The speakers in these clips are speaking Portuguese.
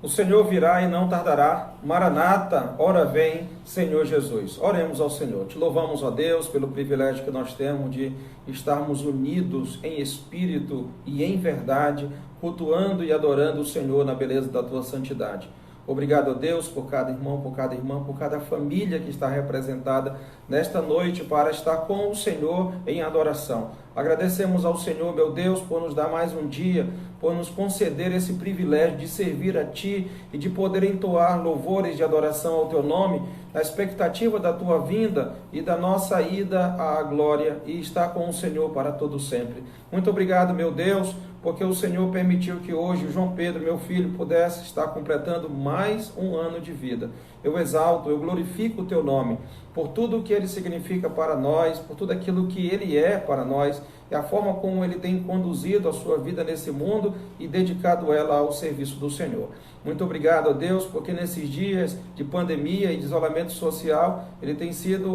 O Senhor virá e não tardará. Maranata, ora vem, Senhor Jesus. Oremos ao Senhor. Te louvamos, ó Deus, pelo privilégio que nós temos de estarmos unidos em espírito e em verdade, cultuando e adorando o Senhor na beleza da tua santidade. Obrigado, ó Deus, por cada irmão, por cada irmã, por cada família que está representada nesta noite para estar com o Senhor em adoração. Agradecemos ao Senhor, meu Deus, por nos dar mais um dia, por nos conceder esse privilégio de servir a Ti e de poder entoar louvores de adoração ao Teu nome, na expectativa da Tua vinda e da nossa ida à glória e estar com o Senhor para todo sempre. Muito obrigado, meu Deus, porque o Senhor permitiu que hoje o João Pedro, meu filho, pudesse estar completando mais um ano de vida. Eu exalto, eu glorifico o Teu nome, por tudo o que Ele significa para nós, por tudo aquilo que Ele é para nós, e a forma como Ele tem conduzido a sua vida nesse mundo e dedicado ela ao serviço do Senhor. Muito obrigado a Deus, porque nesses dias de pandemia e de isolamento social, Ele tem sido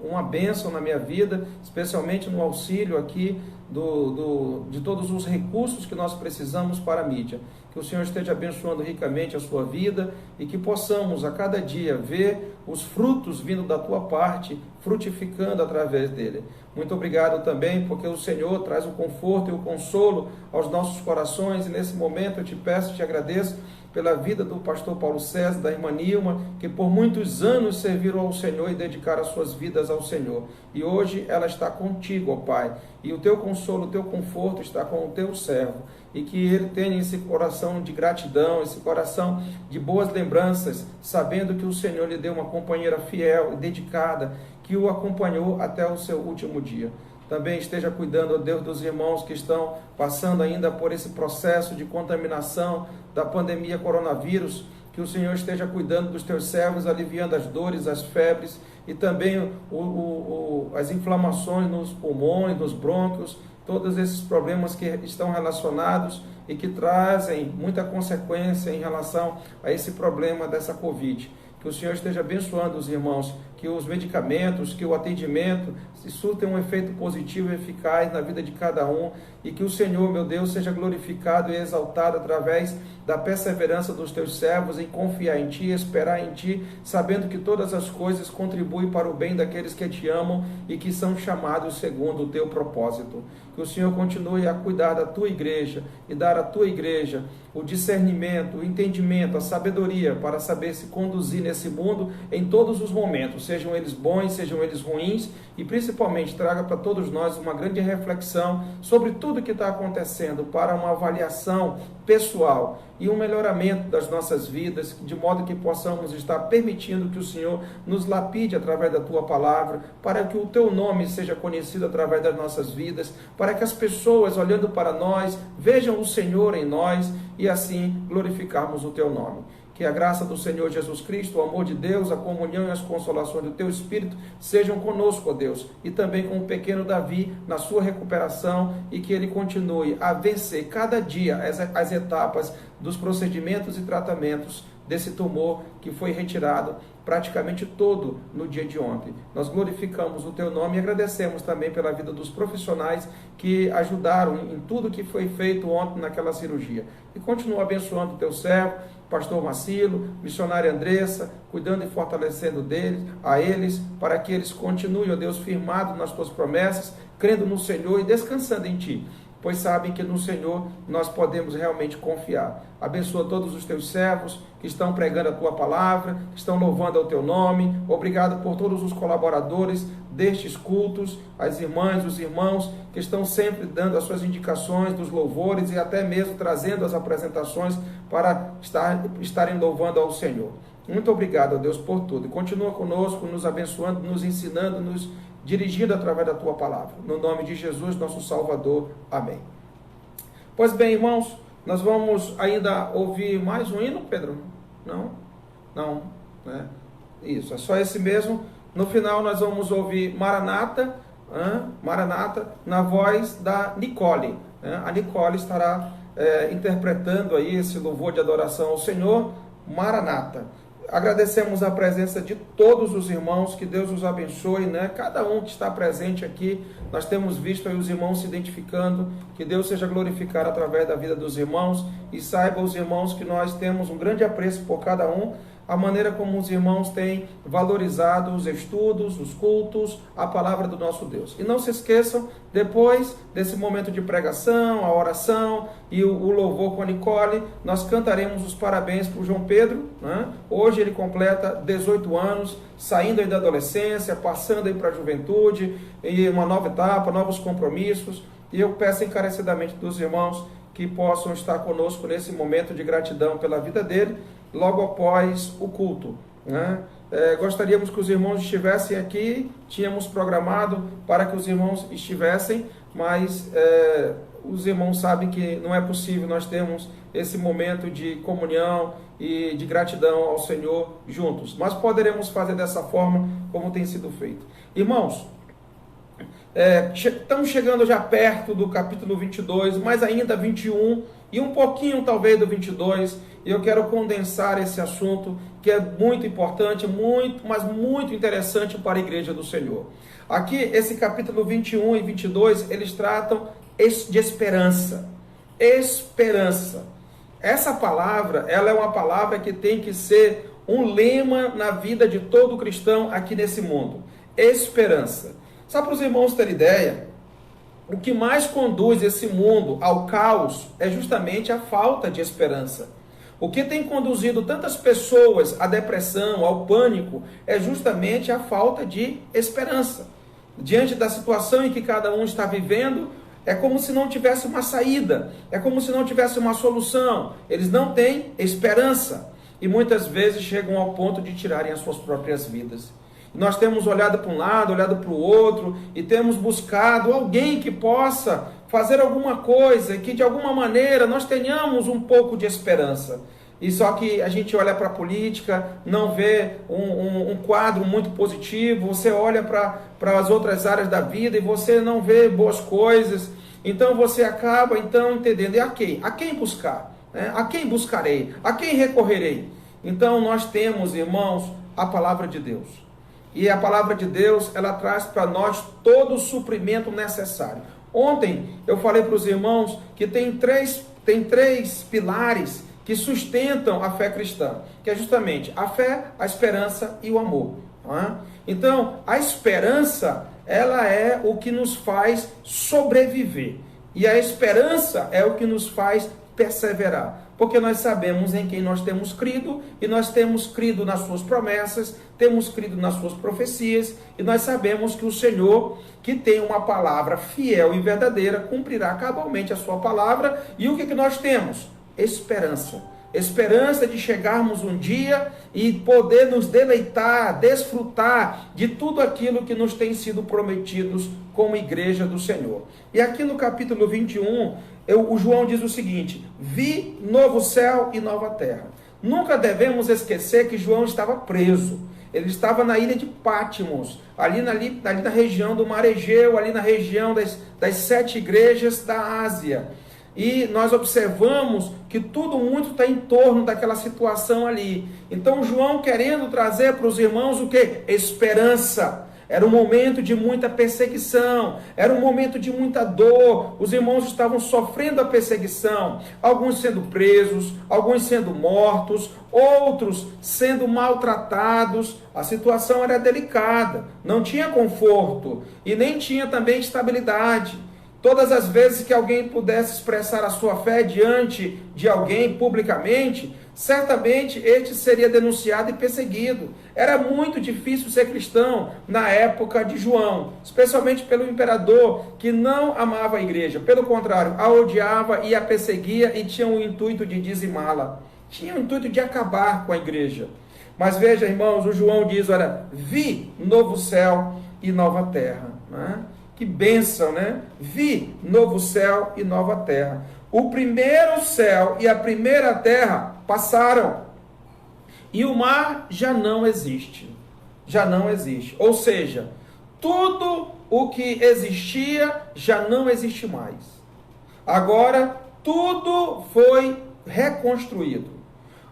uma bênção na minha vida, especialmente no auxílio aqui de todos os recursos que nós precisamos para a mídia. Que o Senhor esteja abençoando ricamente a sua vida e que possamos a cada dia ver os frutos vindo da tua parte, frutificando através dele. Muito obrigado também, porque o Senhor traz o conforto e o consolo aos nossos corações, e nesse momento eu te peço, te agradeço pela vida do pastor Paulo César, da irmã Nilma, que por muitos anos serviram ao Senhor e dedicaram as suas vidas ao Senhor. E hoje ela está contigo, ó Pai, e o teu consolo, o teu conforto está com o teu servo. E que ele tenha esse coração de gratidão, esse coração de boas lembranças, sabendo que o Senhor lhe deu uma companheira fiel e dedicada, que o acompanhou até o seu último dia. Também esteja cuidando, ó Deus, dos irmãos que estão passando ainda por esse processo de contaminação da pandemia coronavírus, que o Senhor esteja cuidando dos teus servos, aliviando as dores, as febres e também as inflamações nos pulmões, nos brônquios, todos esses problemas que estão relacionados e que trazem muita consequência em relação a esse problema dessa Covid. Que o Senhor esteja abençoando os irmãos, que os medicamentos, que o atendimento surtem um efeito positivo e eficaz na vida de cada um, e que o Senhor, meu Deus, seja glorificado e exaltado através da perseverança dos teus servos em confiar em Ti, esperar em Ti, sabendo que todas as coisas contribuem para o bem daqueles que Te amam e que são chamados segundo o Teu propósito. Que o Senhor continue a cuidar da Tua igreja e dar à Tua igreja o discernimento, o entendimento, a sabedoria para saber se conduzir nesse mundo em todos os momentos, sejam eles bons, sejam eles ruins, e principalmente traga para todos nós uma grande reflexão sobre tudo que está acontecendo, para uma avaliação pessoal e um melhoramento das nossas vidas, de modo que possamos estar permitindo que o Senhor nos lapide através da Tua palavra, para que o Teu nome seja conhecido através das nossas vidas, para que as pessoas, olhando para nós, vejam o Senhor em nós e assim glorificarmos o Teu nome. Que a graça do Senhor Jesus Cristo, o amor de Deus, a comunhão e as consolações do Teu Espírito sejam conosco, ó Deus, e também com o pequeno Davi na sua recuperação, e que ele continue a vencer cada dia as etapas dos procedimentos e tratamentos desse tumor que foi retirado praticamente todo no dia de ontem. Nós glorificamos o Teu nome e agradecemos também pela vida dos profissionais que ajudaram em tudo que foi feito ontem naquela cirurgia. E continua abençoando o Teu servo, pastor Marcilo, missionária Andressa, cuidando e fortalecendo a eles, para que eles continuem, ó Deus, firmados nas Tuas promessas, crendo no Senhor e descansando em Ti, pois sabem que no Senhor nós podemos realmente confiar. Abençoa todos os Teus servos que estão pregando a Tua palavra, que estão louvando ao Teu nome. Obrigado por todos os colaboradores destes cultos, as irmãs, os irmãos que estão sempre dando as suas indicações dos louvores e até mesmo trazendo as apresentações para estarem louvando ao Senhor. Muito obrigado, Deus, por tudo. E continua conosco, nos abençoando, nos ensinando, nos dirigindo através da Tua palavra. No nome de Jesus, nosso Salvador. Amém. Pois bem, irmãos, nós vamos ainda ouvir mais um hino, Pedro? Não, né? Isso, é só esse mesmo. No final nós vamos ouvir Maranata, na voz da Nicole. A Nicole estará interpretando aí esse louvor de adoração ao Senhor, Maranata. agradecemos a presença de todos os irmãos, que Deus os abençoe, né? Cada um que está presente aqui, nós temos visto aí os irmãos se identificando, que Deus seja glorificado através da vida dos irmãos, e saiba os irmãos que nós temos um grande apreço por cada um, a maneira como os irmãos têm valorizado os estudos, os cultos, a palavra do nosso Deus. E não se esqueçam, depois desse momento de pregação, a oração e o louvor com a Nicole, nós cantaremos os parabéns para o João Pedro, né? Hoje ele completa 18 anos, saindo aí da adolescência, passando aí para a juventude, e uma nova etapa, novos compromissos, e eu peço encarecidamente dos irmãos que possam estar conosco nesse momento de gratidão pela vida dele, logo após o culto, né? Gostaríamos que os irmãos estivessem aqui, tínhamos programado para que os irmãos estivessem, mas os irmãos sabem que não é possível nós termos esse momento de comunhão e de gratidão ao Senhor juntos, mas poderemos fazer dessa forma como tem sido feito. Irmãos, estamos chegando já perto do capítulo 22, mas ainda 21 e um pouquinho talvez do 22, e eu quero condensar esse assunto que é muito importante, mas muito interessante para a igreja do Senhor. Aqui, esse capítulo 21 e 22, eles tratam de esperança. Esperança. Essa palavra, ela é uma palavra que tem que ser um lema na vida de todo cristão aqui nesse mundo. Esperança. Só para os irmãos terem ideia, o que mais conduz esse mundo ao caos é justamente a falta de esperança. O que tem conduzido tantas pessoas à depressão, ao pânico, é justamente a falta de esperança. Diante da situação em que cada um está vivendo, é como se não tivesse uma saída, é como se não tivesse uma solução. Eles não têm esperança e muitas vezes chegam ao ponto de tirarem as suas próprias vidas. Nós temos olhado para um lado, olhado para o outro e temos buscado alguém que possa fazer alguma coisa, que de alguma maneira nós tenhamos um pouco de esperança. E só que a gente olha para a política, não vê um quadro muito positivo, você olha para as outras áreas da vida e você não vê boas coisas, então você acaba entendendo, e a quem? A quem buscar? A quem buscarei? A quem recorrerei? Então nós temos, irmãos, a palavra de Deus. E a palavra de Deus, ela traz para nós todo o suprimento necessário. Ontem eu falei para os irmãos que tem três pilares que sustentam a fé cristã, que é justamente a fé, a esperança e o amor. Então, a esperança, ela é o que nos faz sobreviver. E a esperança é o que nos faz perseverar. Porque nós sabemos em quem nós temos crido, e nós temos crido nas suas promessas, temos crido nas suas profecias, e nós sabemos que o Senhor, que tem uma palavra fiel e verdadeira, cumprirá cabalmente a sua palavra. E o que nós temos? Esperança. Esperança de chegarmos um dia e poder nos deleitar, desfrutar de tudo aquilo que nos tem sido prometidos como igreja do Senhor. E aqui no capítulo 21, o João diz o seguinte: vi novo céu e nova terra. Nunca devemos esquecer que João estava preso. Ele estava na ilha de Patmos, ali na região do Mar Egeu, ali na região das 7 igrejas da Ásia. E nós observamos que tudo muito está em torno daquela situação ali. Então João querendo trazer para os irmãos o quê? Esperança. Era um momento de muita perseguição, era um momento de muita dor. Os irmãos estavam sofrendo a perseguição, alguns sendo presos, alguns sendo mortos, outros sendo maltratados. A situação era delicada, não tinha conforto e nem tinha também estabilidade. Todas as vezes que alguém pudesse expressar a sua fé diante de alguém publicamente, certamente este seria denunciado e perseguido. Era muito difícil ser cristão na época de João, especialmente pelo imperador, que não amava a igreja. Pelo contrário, a odiava e a perseguia e tinha o intuito de dizimá-la. Tinha o intuito de acabar com a igreja. Mas veja, irmãos, o João diz, olha, vi novo céu e nova terra, né? Que bênção, né? Vi novo céu e nova terra. O primeiro céu e a primeira terra passaram. E o mar já não existe. Já não existe. Ou seja, tudo o que existia já não existe mais. Agora, tudo foi reconstruído.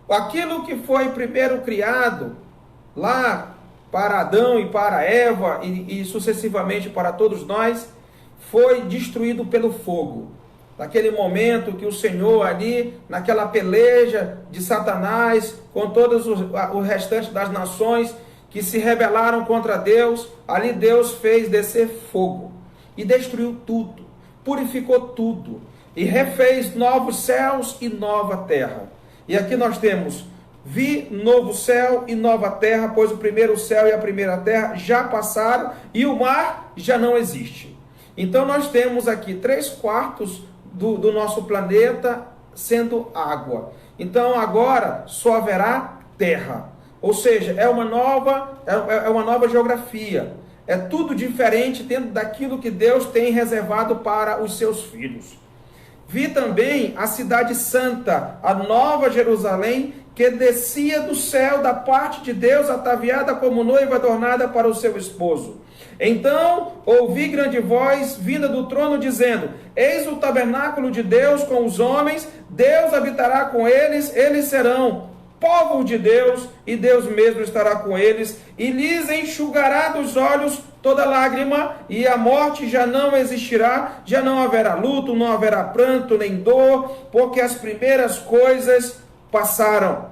Aquilo que foi primeiro criado lá para Adão e para Eva e sucessivamente para todos nós, foi destruído pelo fogo. Naquele momento que o Senhor ali, naquela peleja de Satanás, com todos o restante das nações que se rebelaram contra Deus, ali Deus fez descer fogo e destruiu tudo, purificou tudo e refez novos céus e nova terra. E aqui nós temos: vi novo céu e nova terra, pois o primeiro céu e a primeira terra já passaram e o mar já não existe. Então nós temos aqui 3/4 do nosso planeta sendo água. Então agora só haverá terra. Ou seja, é uma nova geografia. É tudo diferente dentro daquilo que Deus tem reservado para os seus filhos. Vi também a cidade santa, a nova Jerusalém, que descia do céu da parte de Deus, ataviada como noiva adornada para o seu esposo. Então ouvi grande voz vinda do trono dizendo: eis o tabernáculo de Deus com os homens, Deus habitará com eles, eles serão povo de Deus, e Deus mesmo estará com eles, e lhes enxugará dos olhos toda lágrima, e a morte já não existirá, já não haverá luto, não haverá pranto, nem dor, porque as primeiras coisas passaram.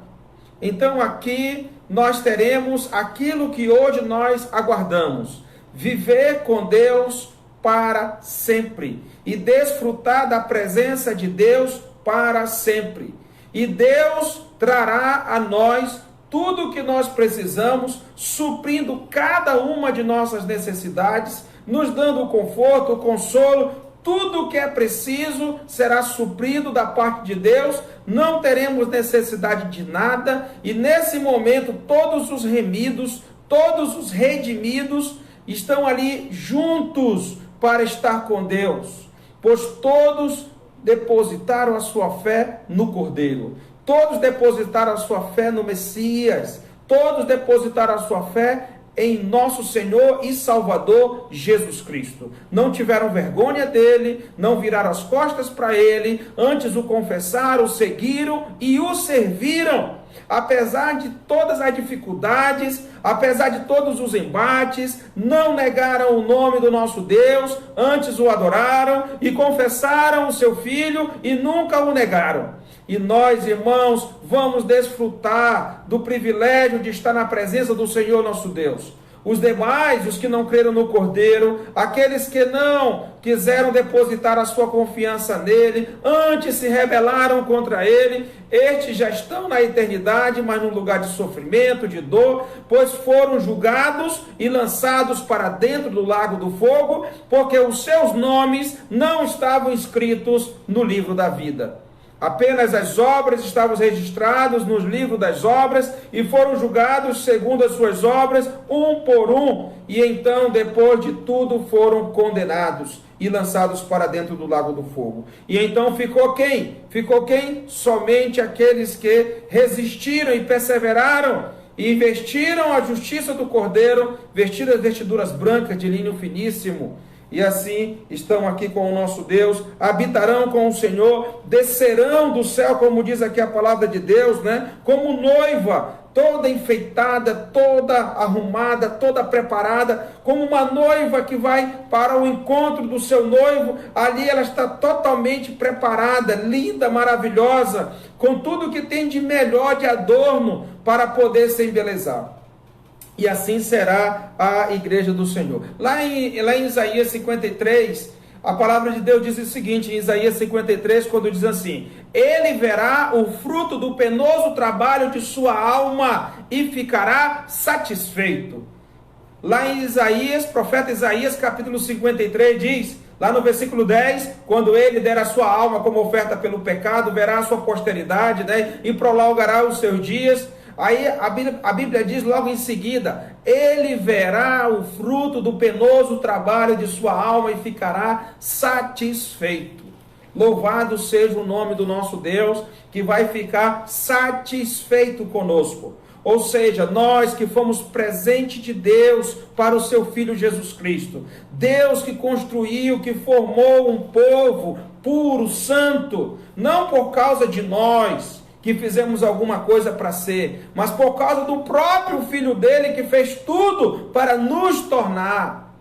Então aqui nós teremos aquilo que hoje nós aguardamos: viver com Deus para sempre, e desfrutar da presença de Deus para sempre. E Deus trará a nós tudo o que nós precisamos, suprindo cada uma de nossas necessidades, nos dando o conforto, o consolo. Tudo o que é preciso será suprido da parte de Deus, não teremos necessidade de nada, e nesse momento todos os remidos, todos os redimidos estão ali juntos para estar com Deus, pois todos depositaram a sua fé no Cordeiro, todos depositaram a sua fé no Messias, todos depositaram a sua fé em nosso Senhor e Salvador Jesus Cristo. Não tiveram vergonha dele, não viraram as costas para ele, antes o confessaram, o seguiram e o serviram. Apesar de todas as dificuldades, apesar de todos os embates, não negaram o nome do nosso Deus, antes o adoraram e confessaram o seu Filho e nunca o negaram. E nós, irmãos, vamos desfrutar do privilégio de estar na presença do Senhor nosso Deus. Os demais, os que não creram no Cordeiro, aqueles que não quiseram depositar a sua confiança nele, antes se rebelaram contra ele, estes já estão na eternidade, mas num lugar de sofrimento, de dor, pois foram julgados e lançados para dentro do lago do fogo, porque os seus nomes não estavam escritos no livro da vida. Apenas as obras estavam registradas nos livros das obras e foram julgados segundo as suas obras, um por um, e então, depois de tudo, foram condenados e lançados para dentro do lago do fogo. E então ficou quem? Ficou quem? Somente aqueles que resistiram e perseveraram e vestiram a justiça do Cordeiro, vestiram as vestiduras brancas de linho finíssimo. E assim estão aqui com o nosso Deus, habitarão com o Senhor, descerão do céu, como diz aqui a palavra de Deus, né? Como noiva, toda enfeitada, toda arrumada, toda preparada, como uma noiva que vai para o encontro do seu noivo. Ali ela está totalmente preparada, linda, maravilhosa, com tudo que tem de melhor, de adorno, para poder se embelezar. E assim será a igreja do Senhor. Lá em Isaías 53, a palavra de Deus diz o seguinte, em Isaías 53, quando diz assim: ele verá o fruto do penoso trabalho de sua alma e ficará satisfeito. Lá em Isaías, profeta Isaías, capítulo 53, diz, lá no versículo 10, quando ele der a sua alma como oferta pelo pecado, verá a sua posteridade, né, e prolongará os seus dias. Aí a Bíblia diz logo em seguida: ele verá o fruto do penoso trabalho de sua alma e ficará satisfeito. Louvado seja o nome do nosso Deus, que vai ficar satisfeito conosco. Ou seja, nós que fomos presente de Deus para o seu Filho Jesus Cristo. Deus que construiu, que formou um povo puro, santo, não por causa de nós, que fizemos alguma coisa para ser, mas por causa do próprio Filho dele que fez tudo para nos tornar.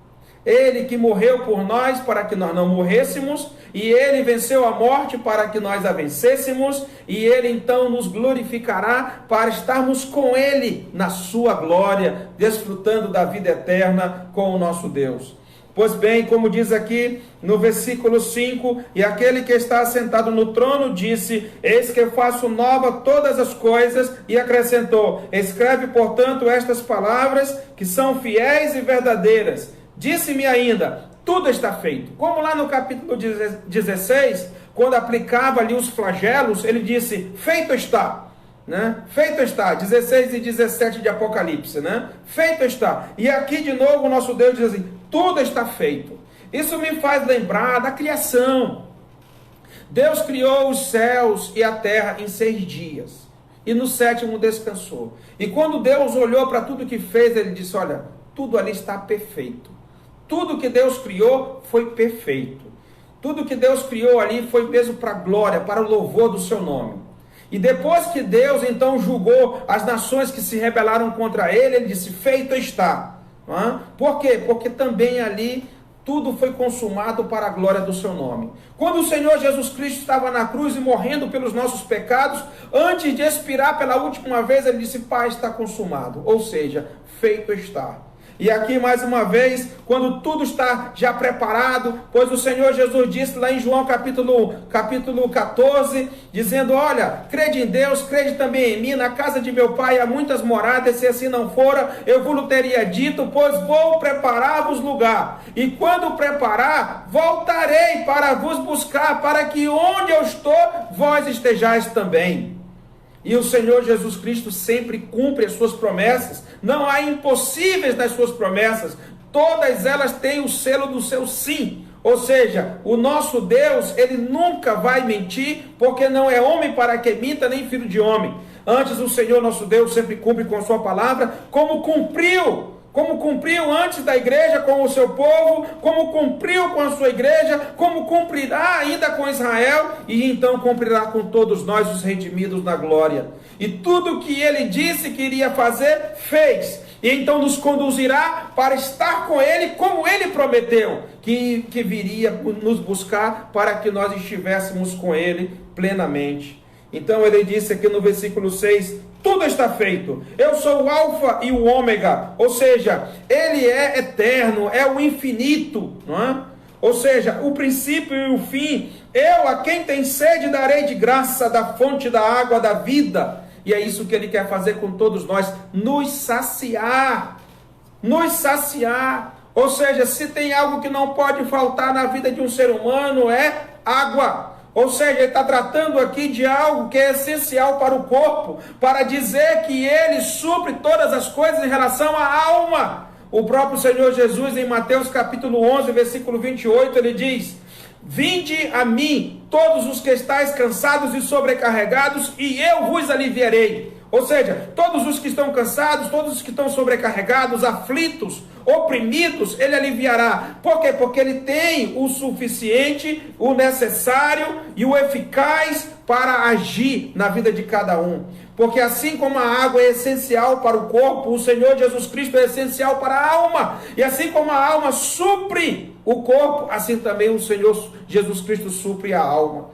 Ele que morreu por nós para que nós não morrêssemos, e ele venceu a morte para que nós a vencêssemos, e ele então nos glorificará para estarmos com ele na sua glória, desfrutando da vida eterna com o nosso Deus. Pois bem, como diz aqui no versículo 5, e aquele que está assentado no trono disse: eis que eu faço nova todas as coisas, e acrescentou: escreve, portanto, estas palavras que são fiéis e verdadeiras. Disse-me ainda: tudo está feito. Como lá no capítulo 16, quando aplicava ali os flagelos, ele disse: feito está. Feito está, 16 e 17 de Apocalipse, feito está. E aqui de novo o nosso Deus diz assim: tudo está feito. Isso me faz lembrar da criação. Deus criou os céus e a terra em 6 dias, e no 7º descansou. E quando Deus olhou para tudo que fez, ele disse: olha, tudo ali está perfeito. Tudo que Deus criou foi perfeito. Tudo que Deus criou ali foi mesmo para a glória, para o louvor do seu nome. E depois que Deus então julgou as nações que se rebelaram contra ele, ele disse: feito está. Por quê? Porque também ali tudo foi consumado para a glória do seu nome. Quando o Senhor Jesus Cristo estava na cruz e morrendo pelos nossos pecados, antes de expirar pela última vez, ele disse: Pai, está consumado. Ou seja, feito está. E aqui mais uma vez, quando tudo está já preparado, pois o Senhor Jesus disse lá em João capítulo 14, dizendo: olha, crede em Deus, crede também em mim, na casa de meu pai há muitas moradas, se assim não fora, eu vos teria dito, pois vou preparar-vos lugar, e quando preparar, voltarei para vos buscar, para que onde eu estou, vós estejais também. E o Senhor Jesus Cristo sempre cumpre as suas promessas. Não há impossíveis nas suas promessas. Todas elas têm o selo do seu sim. Ou seja, o nosso Deus, ele nunca vai mentir, porque não é homem para que minta, nem filho de homem. Antes, o Senhor nosso Deus sempre cumpre com a sua palavra, como cumpriu antes da igreja com o seu povo, como cumpriu com a sua igreja, como cumprirá ainda com Israel, e então cumprirá com todos nós, os redimidos na glória. E tudo que ele disse que iria fazer, fez. E então nos conduzirá para estar com ele, como ele prometeu, que viria nos buscar para que nós estivéssemos com ele plenamente. Então ele disse aqui no versículo 6, tudo está feito. Eu sou o alfa e o ômega, ou seja, ele é eterno, é o infinito, não é? Ou seja, o princípio e o fim. Eu, a quem tem sede, darei de graça da fonte da água da vida. E é isso que ele quer fazer com todos nós, nos saciar. Nos saciar. Ou seja, se tem algo que não pode faltar na vida de um ser humano, é água. Ou seja, ele está tratando aqui de algo que é essencial para o corpo, para dizer que ele supre todas as coisas em relação à alma. O próprio Senhor Jesus, em Mateus capítulo 11, versículo 28, ele diz: vinde a mim, todos os que estáis cansados e sobrecarregados, e eu vos aliviarei. Ou seja, todos os que estão cansados, todos os que estão sobrecarregados, aflitos, oprimidos, ele aliviará. Por quê? Porque ele tem o suficiente, o necessário e o eficaz para agir na vida de cada um. Porque assim como a água é essencial para o corpo, o Senhor Jesus Cristo é essencial para a alma. E assim como a alma supre o corpo, assim também o Senhor Jesus Cristo supre a alma.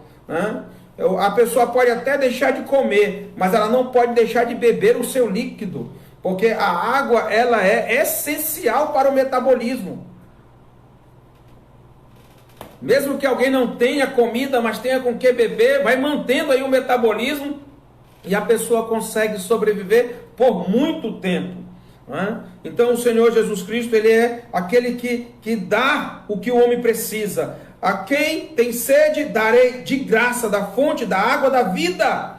A pessoa pode até deixar de comer, mas ela não pode deixar de beber o seu líquido. Porque a água, ela é essencial para o metabolismo. Mesmo que alguém não tenha comida, mas tenha com que beber, vai mantendo aí o metabolismo e a pessoa consegue sobreviver por muito tempo. Então o Senhor Jesus Cristo, ele é aquele que dá o que o homem precisa. A quem tem sede, darei de graça da fonte da água da vida.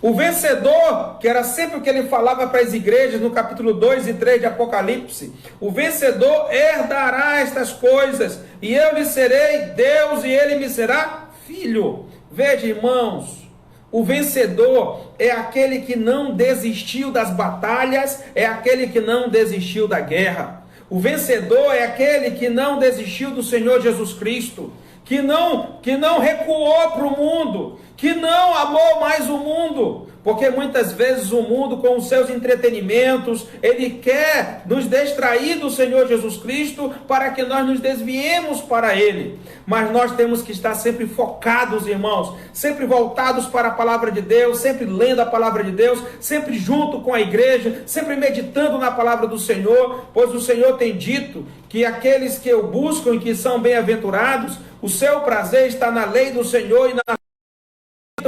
O vencedor, que era sempre o que ele falava para as igrejas no capítulo 2 e 3 de Apocalipse, o vencedor herdará estas coisas, e eu lhe serei Deus e ele me será filho. Veja, irmãos, o vencedor é aquele que não desistiu das batalhas, é aquele que não desistiu da guerra. O vencedor é aquele que não desistiu do Senhor Jesus Cristo, que não recuou para o mundo, que não amou mais o mundo, porque muitas vezes o mundo, com os seus entretenimentos, ele quer nos distrair do Senhor Jesus Cristo para que nós nos desviemos para Ele. Mas nós temos que estar sempre focados, irmãos, sempre voltados para a palavra de Deus, sempre lendo a palavra de Deus, sempre junto com a igreja, sempre meditando na palavra do Senhor, pois o Senhor tem dito que aqueles que o buscam e que são bem-aventurados, o seu prazer está na lei do Senhor e na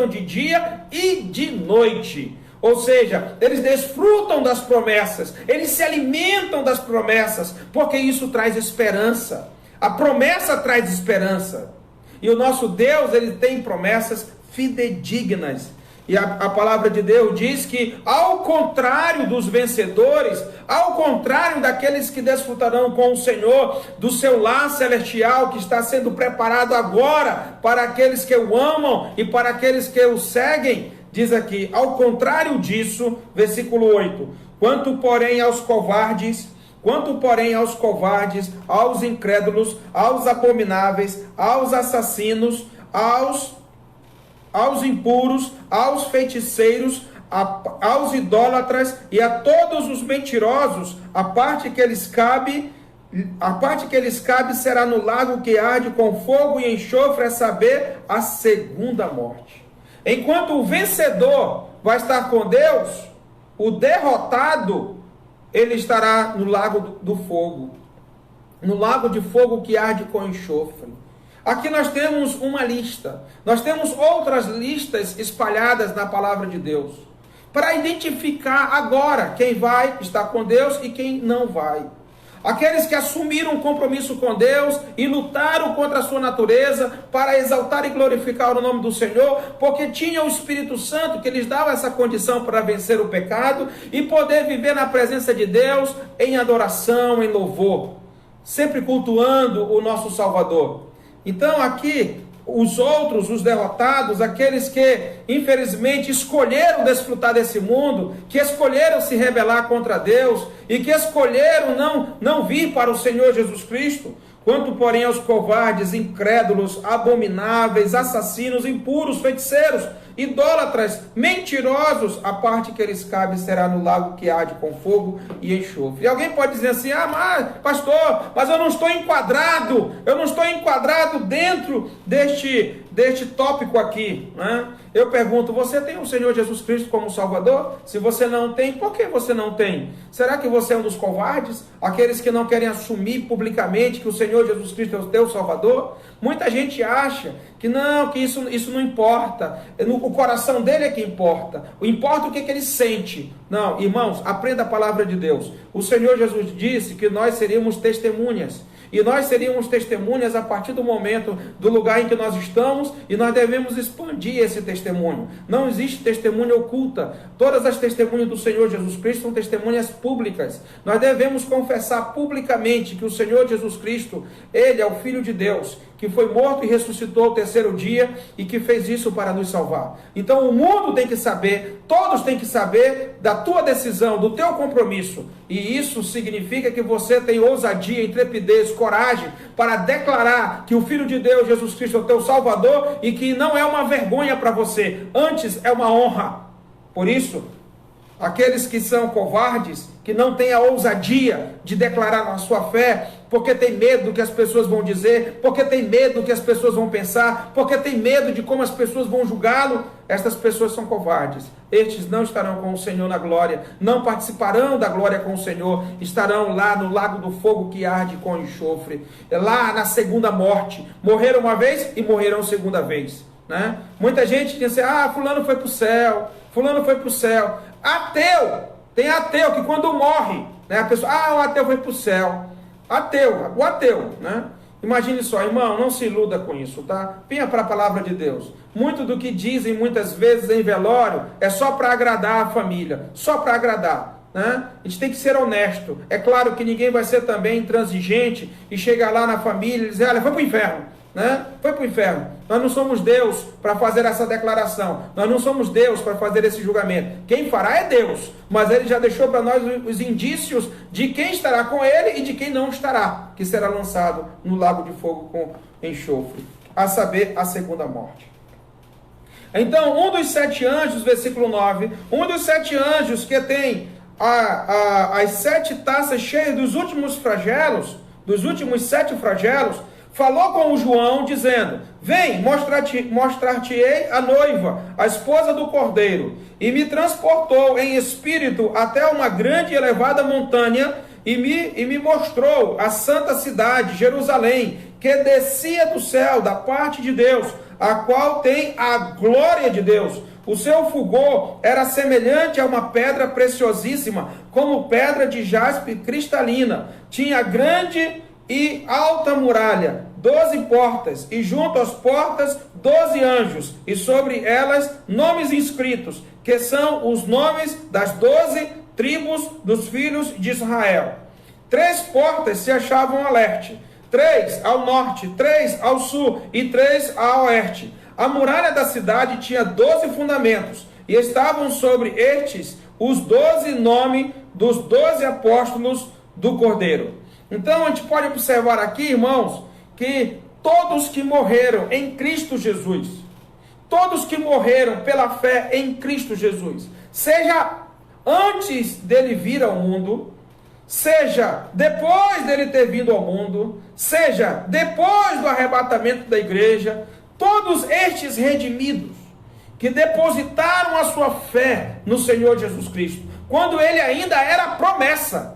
de dia e de noite. Ou seja, eles desfrutam das promessas, eles se alimentam das promessas, porque isso traz esperança. A promessa traz esperança. E o nosso Deus, ele tem promessas fidedignas. E a palavra de Deus diz que, ao contrário dos vencedores, ao contrário daqueles que desfrutarão com o Senhor, do seu lar celestial que está sendo preparado agora para aqueles que o amam e para aqueles que o seguem, diz aqui, ao contrário disso, versículo 8, quanto porém aos covardes, aos incrédulos, aos abomináveis, aos assassinos, aos impuros, aos feiticeiros, aos idólatras e a todos os mentirosos, a parte que lhes cabe será no lago que arde com fogo e enxofre, a saber, a segunda morte. Enquanto o vencedor vai estar com Deus, o derrotado, ele estará no lago do fogo, no lago de fogo que arde com enxofre. Aqui nós temos uma lista, nós temos outras listas espalhadas na palavra de Deus, para identificar agora quem vai estar com Deus e quem não vai. Aqueles que assumiram um compromisso com Deus e lutaram contra a sua natureza para exaltar e glorificar o nome do Senhor, porque tinham o Espírito Santo que lhes dava essa condição para vencer o pecado e poder viver na presença de Deus em adoração, em louvor, sempre cultuando o nosso Salvador. Então aqui, os outros, os derrotados, aqueles que infelizmente escolheram desfrutar desse mundo, que escolheram se rebelar contra Deus e que escolheram não vir para o Senhor Jesus Cristo, quanto porém aos covardes, incrédulos, abomináveis, assassinos, impuros, feiticeiros, idólatras, mentirosos, a parte que lhes cabe será no lago que arde com fogo e enxofre. E alguém pode dizer assim, mas pastor, mas eu não estou enquadrado dentro deste tópico aqui, né? Eu pergunto, você tem o Senhor Jesus Cristo como Salvador? Se você não tem, por que você não tem? Será que você é um dos covardes? Aqueles que não querem assumir publicamente que o Senhor Jesus Cristo é o teu Salvador? Muita gente acha que não, que isso não importa. O coração dele é que importa. Importa o que ele sente. Não, irmãos, aprenda a palavra de Deus. O Senhor Jesus disse que nós seríamos testemunhas. E nós seríamos testemunhas a partir do momento, do lugar em que nós estamos, e nós devemos expandir esse testemunho. Não existe testemunha oculta. Todas as testemunhas do Senhor Jesus Cristo são testemunhas públicas. Nós devemos confessar publicamente que o Senhor Jesus Cristo, Ele é o Filho de Deus, que foi morto e ressuscitou ao terceiro dia e que fez isso para nos salvar. Então o mundo tem que saber, todos têm que saber da tua decisão, do teu compromisso. E isso significa que você tem ousadia, intrepidez, coragem para declarar que o Filho de Deus, Jesus Cristo, é o teu Salvador e que não é uma vergonha para você, antes é uma honra. Por isso, aqueles que são covardes, que não têm a ousadia de declarar a sua fé, porque tem medo do que as pessoas vão dizer, porque tem medo do que as pessoas vão pensar, porque tem medo de como as pessoas vão julgá-lo, estas pessoas são covardes. Estes não estarão com o Senhor na glória, não participarão da glória com o Senhor, estarão lá no lago do fogo que arde com enxofre, lá na segunda morte. Morreram uma vez e morrerão segunda vez, né? Muita gente diz assim, fulano foi para o céu, fulano foi para o céu. Ateu! Tem ateu que quando morre, né, a pessoa, o ateu foi para o céu. O ateu, né? Imagine só, irmão, não se iluda com isso, tá? Venha para a palavra de Deus. Muito do que dizem muitas vezes em velório é só para agradar a família, só para agradar, né? A gente tem que ser honesto. É claro que ninguém vai ser também intransigente e chegar lá na família e dizer, olha, foi para o inferno, né? Foi para o inferno. Nós não somos Deus para fazer essa declaração. Nós não somos Deus para fazer esse julgamento. Quem fará é Deus. Mas Ele já deixou para nós os indícios de quem estará com Ele e de quem não estará, que será lançado no lago de fogo com enxofre. a saber, a segunda morte. Então, um dos 7 anjos, versículo 9, um dos 7 anjos que tem as 7 taças cheias dos últimos flagelos, dos últimos 7 flagelos, falou com o João, dizendo: vem, mostrar-te-ei a noiva, a esposa do Cordeiro. E me transportou em espírito até uma grande e elevada montanha, e me mostrou a santa cidade, Jerusalém, que descia do céu, da parte de Deus, a qual tem a glória de Deus. O seu fulgor era semelhante a uma pedra preciosíssima, como pedra de jaspe cristalina. Tinha grande e alta muralha, 12 portas, e junto às portas 12 anjos, e sobre elas nomes inscritos, que são os nomes das 12 tribos dos filhos de Israel. 3 portas se achavam a leste, 3 ao norte, 3 ao sul e 3 a oeste. A muralha da cidade tinha 12 fundamentos, e estavam sobre estes os 12 nomes dos 12 apóstolos do Cordeiro. Então a gente pode observar aqui, irmãos, que todos que morreram em Cristo Jesus, todos que morreram pela fé em Cristo Jesus, seja antes dele vir ao mundo, seja depois dele ter vindo ao mundo, seja depois do arrebatamento da igreja, todos estes redimidos, que depositaram a sua fé no Senhor Jesus Cristo, quando ele ainda era promessa,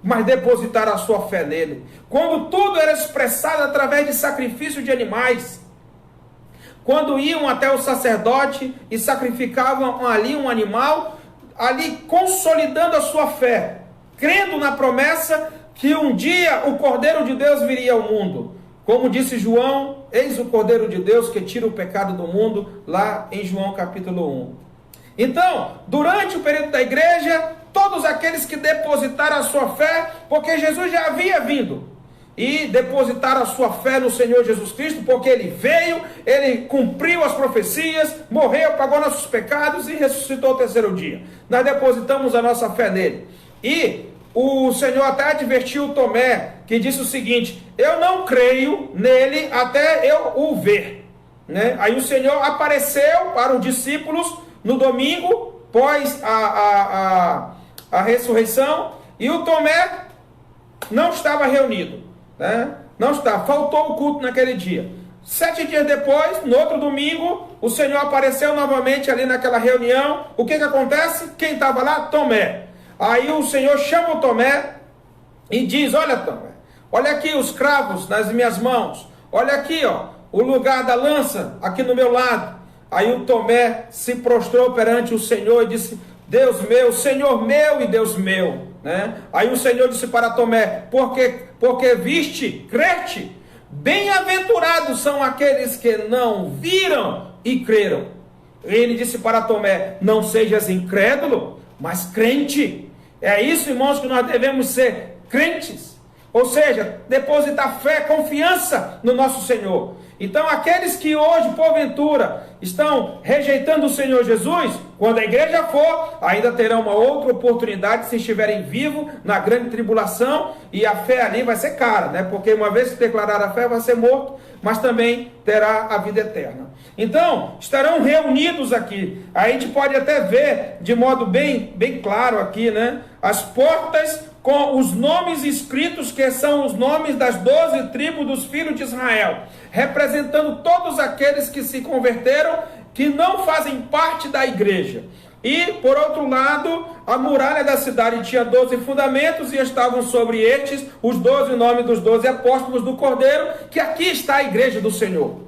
mas depositaram a sua fé nele, quando tudo era expressado através de sacrifício de animais, quando iam até o sacerdote e sacrificavam ali um animal, ali consolidando a sua fé, crendo na promessa que um dia o Cordeiro de Deus viria ao mundo. Como disse João, eis o Cordeiro de Deus que tira o pecado do mundo, lá em João capítulo 1. Então, durante o período da igreja, todos aqueles que depositaram a sua fé, porque Jesus já havia vindo, e depositaram a sua fé no Senhor Jesus Cristo, porque ele veio, ele cumpriu as profecias, morreu, pagou nossos pecados e ressuscitou ao 3º dia. Nós depositamos a nossa fé nele. E o Senhor até advertiu Tomé, que disse o seguinte: eu não creio nele até eu o ver. Né? Aí o Senhor apareceu para os discípulos no domingo, pós a ressurreição, e o Tomé não estava reunido. Né? Não estava, faltou o culto naquele dia. 7 dias depois, no outro domingo, o Senhor apareceu novamente ali naquela reunião. O que acontece? Quem estava lá? Tomé. Aí o Senhor chama o Tomé e diz: olha, Tomé, olha aqui os cravos nas minhas mãos, olha aqui, ó, o lugar da lança aqui no meu lado. Aí o Tomé se prostrou perante o Senhor e disse: Deus meu, Senhor meu e Deus meu. Né? Aí o Senhor disse para Tomé: porque viste, creste, bem-aventurados são aqueles que não viram e creram. Ele disse para Tomé: não sejas incrédulo, mas crente. É isso, irmãos, que nós devemos ser, crentes. Ou seja, depositar fé, confiança no nosso Senhor. Então, aqueles que hoje, porventura, estão rejeitando o Senhor Jesus, quando a igreja for, ainda terão uma outra oportunidade se estiverem vivos na grande tribulação, e a fé ali vai ser cara, né? Porque uma vez que declarar a fé, vai ser morto, mas também terá a vida eterna. Então, estarão reunidos aqui. A gente pode até ver de modo bem claro aqui, né? As portas com os nomes escritos, que são os nomes das 12 tribos dos filhos de Israel, representando todos aqueles que se converteram, que não fazem parte da igreja. E, por outro lado, a muralha da cidade tinha 12 fundamentos, e estavam sobre estes os 12 nomes dos 12 apóstolos do Cordeiro, que aqui está a igreja do Senhor,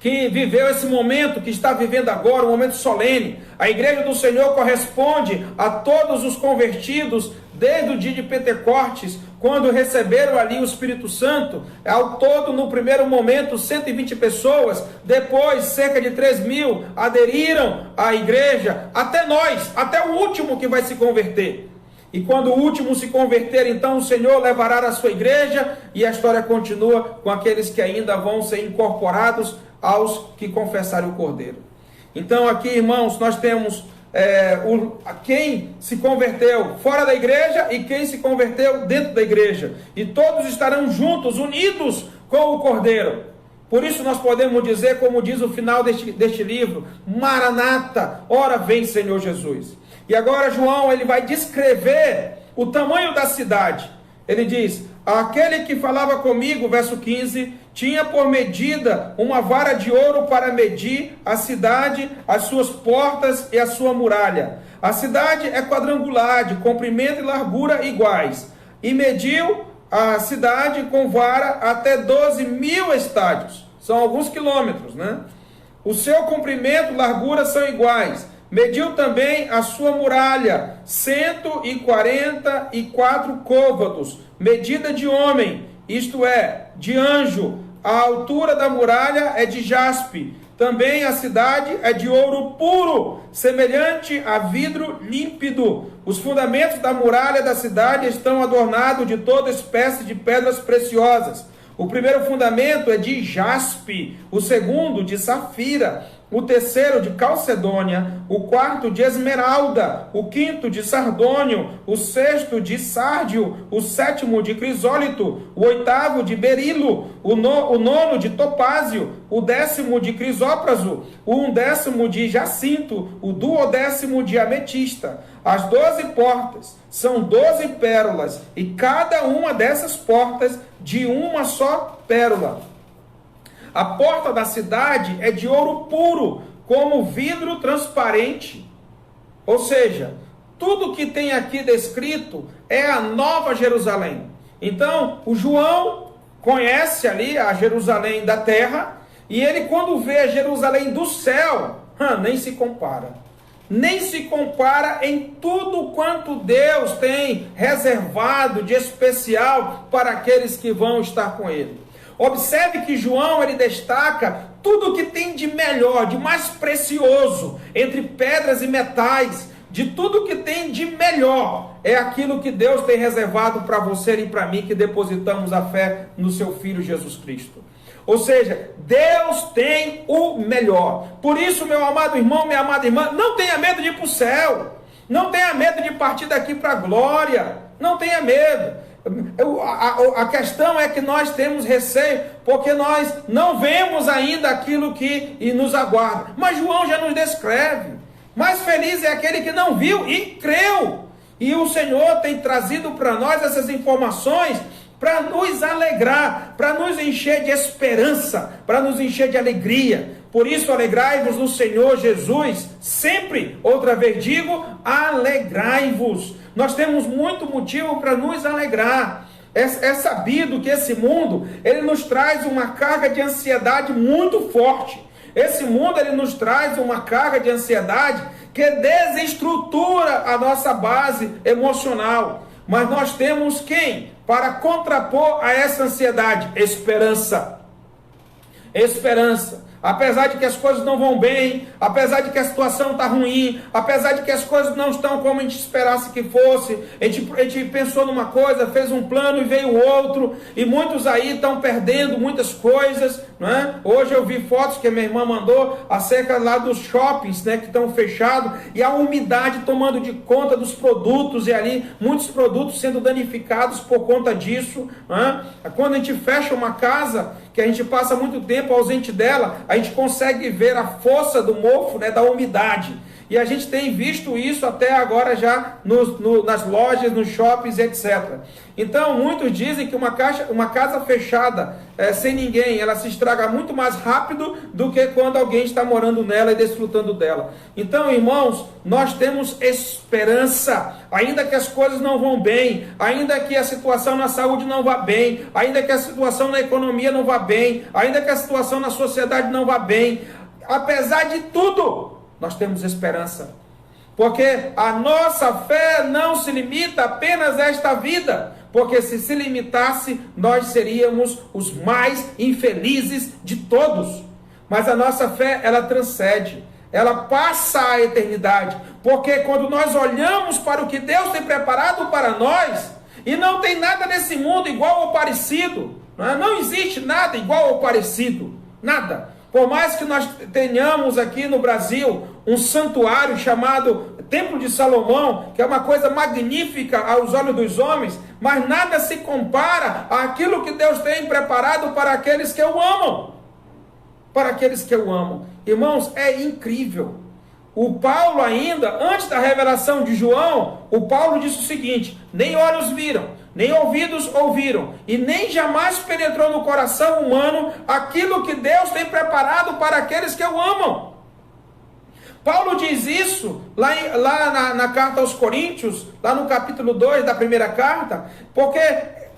que viveu esse momento, que está vivendo agora, um momento solene. A igreja do Senhor corresponde a todos os convertidos desde o dia de Pentecostes, quando receberam ali o Espírito Santo. Ao todo, no primeiro momento, 120 pessoas, depois cerca de 3.000 aderiram à igreja, até nós, até o último que vai se converter. E quando o último se converter, então o Senhor levará a sua igreja, e a história continua com aqueles que ainda vão ser incorporados aos que confessarem o Cordeiro. Então aqui, irmãos, nós temos quem se converteu fora da igreja e quem se converteu dentro da igreja, e todos estarão juntos, unidos com o Cordeiro. Por isso nós podemos dizer, como diz o final deste livro, Maranata, ora vem Senhor Jesus. E agora João, ele vai descrever o tamanho da cidade. Ele diz, aquele que falava comigo, verso 15, tinha por medida uma vara de ouro para medir a cidade, as suas portas e a sua muralha. A cidade é quadrangular, de comprimento e largura iguais. E mediu a cidade com vara até 12.000 estádios. São alguns quilômetros, né? O seu comprimento e largura são iguais. Mediu também a sua muralha, 144 côvados, medida de homem, isto é, de anjo. A altura da muralha é de jaspe. Também a cidade é de ouro puro, semelhante a vidro límpido. Os fundamentos da muralha da cidade estão adornados de toda espécie de pedras preciosas. O primeiro fundamento é de jaspe, o segundo de safira, o terceiro de calcedônia, o quarto de esmeralda, o quinto de sardônio, o sexto de sárdio, o sétimo de crisólito, o oitavo de berilo, o nono de topázio, o 10º de crisópraso, o 11º de jacinto, o 12º de ametista. As 12 portas são 12 pérolas, e cada uma dessas portas de uma só pérola. A porta da cidade é de ouro puro, como vidro transparente. Ou seja, tudo que tem aqui descrito é a Nova Jerusalém. Então, o João conhece ali a Jerusalém da terra, e ele, quando vê a Jerusalém do céu, nem se compara. Nem se compara em tudo quanto Deus tem reservado de especial para aqueles que vão estar com ele. Observe que João, ele destaca tudo o que tem de melhor, de mais precioso, entre pedras e metais, de tudo que tem de melhor, é aquilo que Deus tem reservado para você e para mim, que depositamos a fé no seu Filho Jesus Cristo. Ou seja, Deus tem o melhor. Por isso, meu amado irmão, minha amada irmã, não tenha medo de ir para o céu, não tenha medo de partir daqui para a glória, não tenha medo. A questão é que nós temos receio, porque nós não vemos ainda aquilo que nos aguarda. Mas João já nos descreve. Mais feliz é aquele que não viu e creu. E o Senhor tem trazido para nós essas informações para nos alegrar, para nos encher de esperança, para nos encher de alegria. Por isso, alegrai-vos no Senhor Jesus, sempre, outra vez digo, alegrai-vos. Nós temos muito motivo para nos alegrar. É sabido que esse mundo, ele nos traz uma carga de ansiedade muito forte. Esse mundo, ele nos traz uma carga de ansiedade que desestrutura a nossa base emocional. Mas nós temos quem? Para contrapor a essa ansiedade? Esperança. Esperança. Apesar de que as coisas não vão bem, apesar de que a situação está ruim, apesar de que as coisas não estão como a gente esperasse que fosse, a gente pensou numa coisa, fez um plano e veio outro, e muitos aí estão perdendo muitas coisas, né? Hoje eu vi fotos que a minha irmã mandou acerca lá dos shoppings, né, que estão fechados, e a umidade tomando de conta dos produtos, e ali muitos produtos sendo danificados por conta disso, né? Quando a gente fecha uma casa, que a gente passa muito tempo ausente dela, a gente consegue ver a força do mofo, né, da umidade. E a gente tem visto isso até agora já nas lojas, nos shoppings, etc. Então, muitos dizem que uma casa fechada, sem ninguém, ela se estraga muito mais rápido do que quando alguém está morando nela e desfrutando dela. Então, irmãos, nós temos esperança, ainda que as coisas não vão bem, ainda que a situação na saúde não vá bem, ainda que a situação na economia não vá bem, ainda que a situação na sociedade não vá bem, apesar de tudo, nós temos esperança, porque a nossa fé não se limita apenas a esta vida, porque se limitasse, nós seríamos os mais infelizes de todos. Mas a nossa fé, ela transcende, ela passa a eternidade, porque quando nós olhamos para o que Deus tem preparado para nós, e não tem nada nesse mundo igual ou parecido, não existe nada igual ou parecido, nada. Por mais que nós tenhamos aqui no Brasil um santuário chamado Templo de Salomão, que é uma coisa magnífica aos olhos dos homens, mas nada se compara àquilo que Deus tem preparado para aqueles que o amam. para aqueles que o amam. Irmãos, é incrível. O Paulo ainda, antes da revelação de João, o Paulo disse o seguinte: nem olhos viram, nem ouvidos ouviram, e nem jamais penetrou no coração humano aquilo que Deus tem preparado para aqueles que o amam. Paulo diz isso lá na carta aos Coríntios, lá no capítulo 2 da primeira carta, porque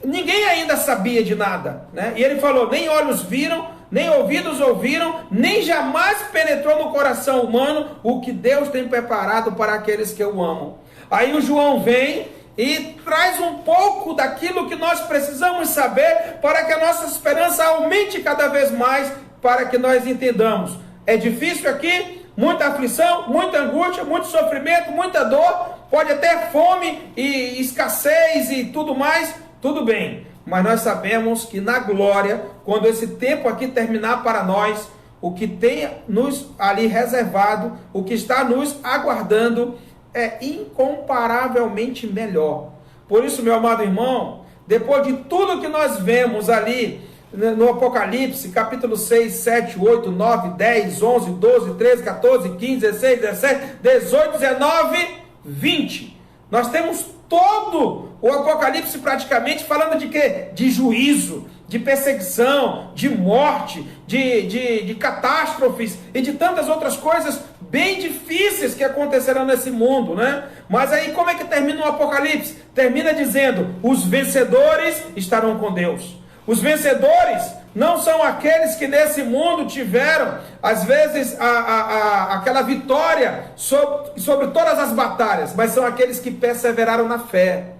ninguém ainda sabia de nada, né? E ele falou: nem olhos viram, nem ouvidos ouviram, nem jamais penetrou no coração humano o que Deus tem preparado para aqueles que o amam. Aí o João vem e traz um pouco daquilo que nós precisamos saber para que a nossa esperança aumente cada vez mais, para que nós entendamos. É difícil aqui, muita aflição, muita angústia, muito sofrimento, muita dor, pode até fome e escassez e tudo mais, tudo bem. Mas nós sabemos que na glória, quando esse tempo aqui terminar para nós, o que tem nos ali reservado, o que está nos aguardando, é incomparavelmente melhor. Por isso, meu amado irmão, depois de tudo que nós vemos ali no Apocalipse, capítulo 6, 7, 8, 9, 10, 11, 12, 13, 14, 15, 16, 17, 18, 19, 20. Nós temos todo o Apocalipse praticamente falando de quê? De juízo, de perseguição, de morte, de catástrofes e de tantas outras coisas bem difíceis que acontecerão nesse mundo, né? Mas aí como é que termina o Apocalipse? Termina dizendo: os vencedores estarão com Deus. Os vencedores não são aqueles que nesse mundo tiveram, às vezes, aquela vitória sobre todas as batalhas, mas são aqueles que perseveraram na fé.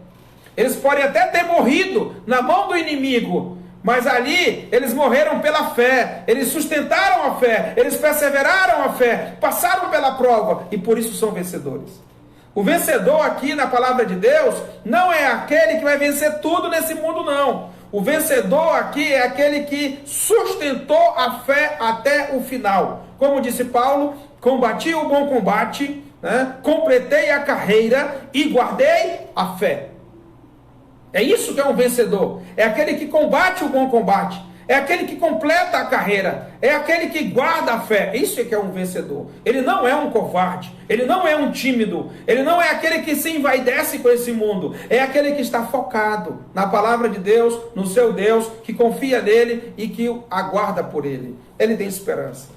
Eles podem até ter morrido na mão do inimigo, mas ali eles morreram pela fé, eles sustentaram a fé, eles perseveraram a fé, passaram pela prova e por isso são vencedores. O vencedor aqui na palavra de Deus não é aquele que vai vencer tudo nesse mundo, não. O vencedor aqui é aquele que sustentou a fé até o final. Como disse Paulo: combati o bom combate, né? Completei a carreira e guardei a fé. É isso que é um vencedor. É aquele que combate o bom combate. É aquele que completa a carreira. É aquele que guarda a fé. Isso é que é um vencedor. Ele não é um covarde. Ele não é um tímido. Ele não é aquele que se envaidece com esse mundo. É aquele que está focado na palavra de Deus, no seu Deus, que confia nele e que aguarda por ele. Ele tem esperança.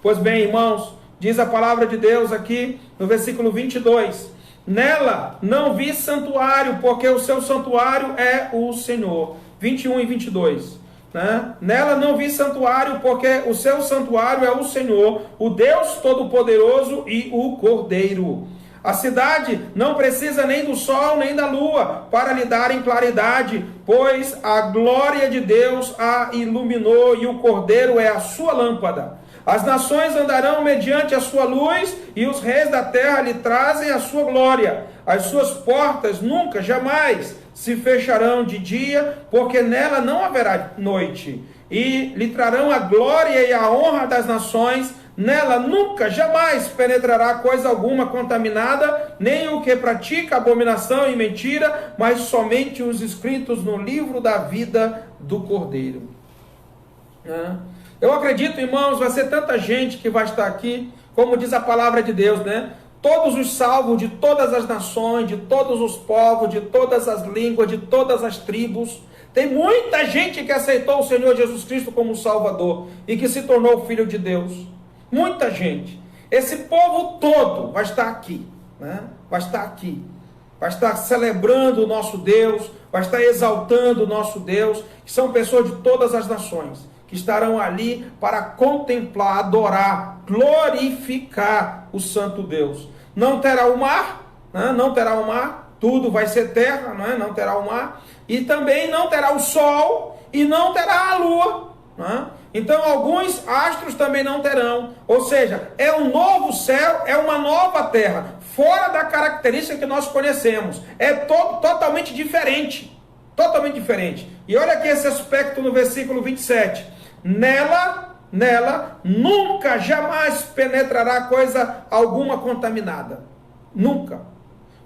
Pois bem, irmãos, diz a palavra de Deus aqui no versículo 22. Nela não vi santuário, porque o seu santuário é o Senhor. 21 e 22. Né? Nela não vi santuário, porque o seu santuário é o Senhor, o Deus Todo-Poderoso e o Cordeiro. A cidade não precisa nem do sol nem da lua para lhe darem claridade, pois a glória de Deus a iluminou e o Cordeiro é a sua lâmpada. As nações andarão mediante a sua luz, e os reis da terra lhe trazem a sua glória. As suas portas nunca, jamais se fecharão de dia, porque nela não haverá noite. E lhe trarão a glória e a honra das nações. Nela nunca, jamais penetrará coisa alguma contaminada, nem o que pratica abominação e mentira, mas somente os escritos no livro da vida do Cordeiro. Eu acredito, irmãos, vai ser tanta gente que vai estar aqui, como diz a palavra de Deus, né? Todos os salvos de todas as nações, de todos os povos, de todas as línguas, de todas as tribos. Tem muita gente que aceitou o Senhor Jesus Cristo como Salvador e que se tornou filho de Deus. Muita gente. Esse povo todo vai estar aqui, né? Vai estar aqui. Vai estar celebrando o nosso Deus, vai estar exaltando o nosso Deus, que são pessoas de todas as nações, que estarão ali para contemplar, adorar, glorificar o santo Deus. Não terá o mar, né? Não terá o mar, tudo vai ser terra, né? Não terá o mar, e também não terá o sol, e não terá a lua, né? Então alguns astros também não terão, ou seja, é um novo céu, é uma nova terra, fora da característica que nós conhecemos, é totalmente diferente, totalmente diferente. E olha aqui esse aspecto no versículo 27, nela nunca, jamais penetrará coisa alguma contaminada, nunca,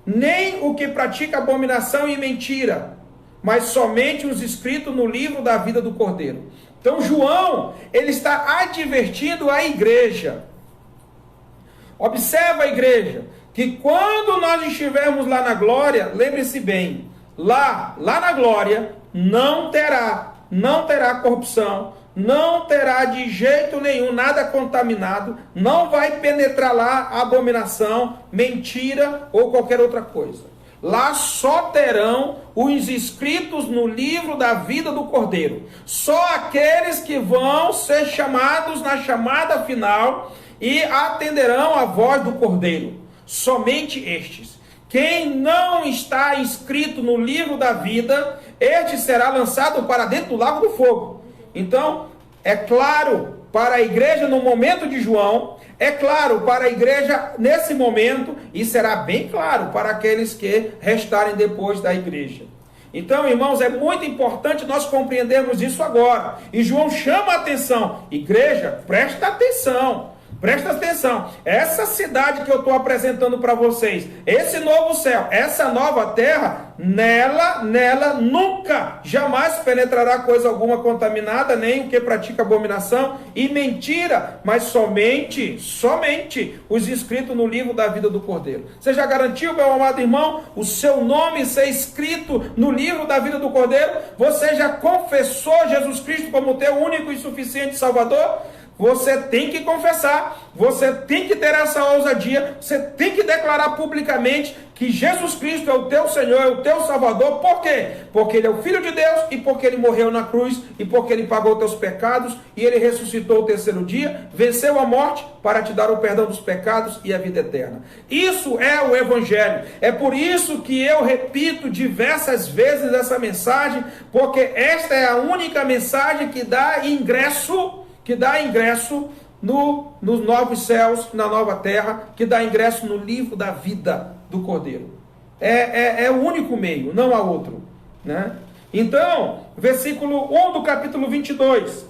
nem o que pratica abominação e mentira, mas somente os escritos no livro da vida do Cordeiro. Então João, ele está advertindo a igreja. Observa a igreja, que quando nós estivermos lá na glória, lembre-se bem, lá na glória, não terá corrupção, não terá de jeito nenhum nada contaminado, não vai penetrar lá abominação, mentira ou qualquer outra coisa. Lá só terão os inscritos no livro da vida do Cordeiro. Só aqueles que vão ser chamados na chamada final e atenderão a voz do Cordeiro. Somente estes. Quem não está inscrito no livro da vida, este será lançado para dentro do lago do fogo. Então, é claro para a igreja no momento de João, é claro para a igreja nesse momento, e será bem claro para aqueles que restarem depois da igreja. Então, irmãos, é muito importante nós compreendermos isso agora. E João chama a atenção. Igreja, presta atenção. Presta atenção, essa cidade que eu estou apresentando para vocês, esse novo céu, essa nova terra, nela nunca, jamais penetrará coisa alguma contaminada, nem o que pratica abominação e mentira, mas somente os inscritos no livro da vida do Cordeiro. Você já garantiu, meu amado irmão, o seu nome ser escrito no livro da vida do Cordeiro? Você já confessou Jesus Cristo como teu único e suficiente Salvador? Você tem que confessar, você tem que ter essa ousadia, você tem que declarar publicamente que Jesus Cristo é o teu Senhor, é o teu Salvador. Por quê? Porque Ele é o Filho de Deus e porque Ele morreu na cruz e porque Ele pagou teus pecados e Ele ressuscitou o terceiro dia, venceu a morte para te dar o perdão dos pecados e a vida eterna. Isso é o Evangelho. É por isso que eu repito diversas vezes essa mensagem, porque esta é a única mensagem que dá ingresso nos novos céus, na nova terra, que dá ingresso no livro da vida do Cordeiro. É o único meio, não há outro, né? Então, versículo 1 do capítulo 22.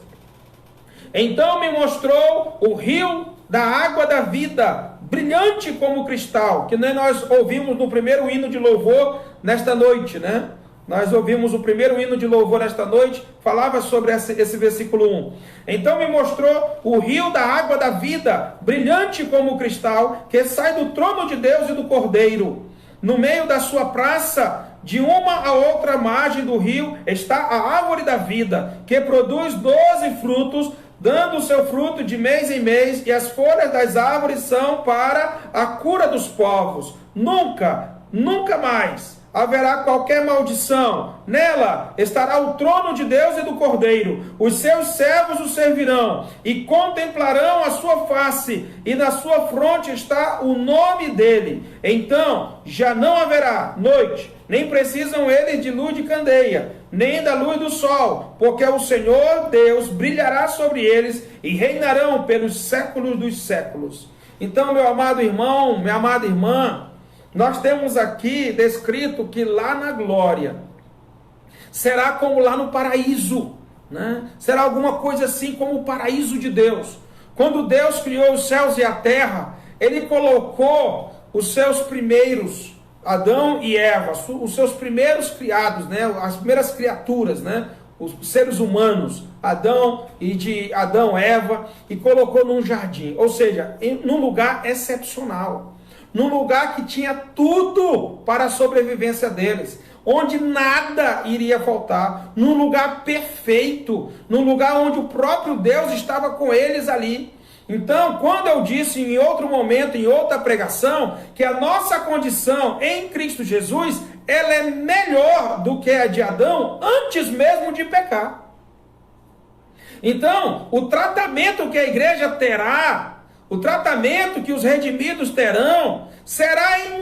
Então me mostrou o rio da água da vida, brilhante como cristal, que nem nós ouvimos no primeiro hino de louvor nesta noite, né? Nós ouvimos o primeiro hino de louvor nesta noite, falava sobre esse versículo 1. Então me mostrou o rio da água da vida, brilhante como cristal, que sai do trono de Deus e do Cordeiro. No meio da sua praça, de uma a outra margem do rio, está a árvore da vida, que produz 12 frutos, dando o seu fruto de mês em mês, e as folhas das árvores são para a cura dos povos. Nunca mais haverá qualquer maldição. Nela estará o trono de Deus e do Cordeiro. Os seus servos o servirão e contemplarão a sua face, e na sua fronte está o nome dele. Então já não haverá noite, nem precisam eles de luz de candeia, nem da luz do sol, porque o Senhor Deus brilhará sobre eles e reinarão pelos séculos dos séculos. Então, meu amado irmão, minha amada irmã, nós temos aqui descrito que lá na glória será como lá no paraíso, né? Será alguma coisa assim como o paraíso de Deus. Quando Deus criou os céus e a terra, Ele colocou os seus primeiros, Adão e Eva, os seus primeiros criados, né? As primeiras criaturas, né? Os seres humanos, Adão e Eva, e colocou num jardim, ou seja, num lugar excepcional. Num lugar que tinha tudo para a sobrevivência deles, onde nada iria faltar, num lugar perfeito, num lugar onde o próprio Deus estava com eles ali. Então, quando eu disse em outro momento, em outra pregação, que a nossa condição em Cristo Jesus, ela é melhor do que a de Adão antes mesmo de pecar. Então, o tratamento que a igreja terá, o tratamento que os redimidos terão, será em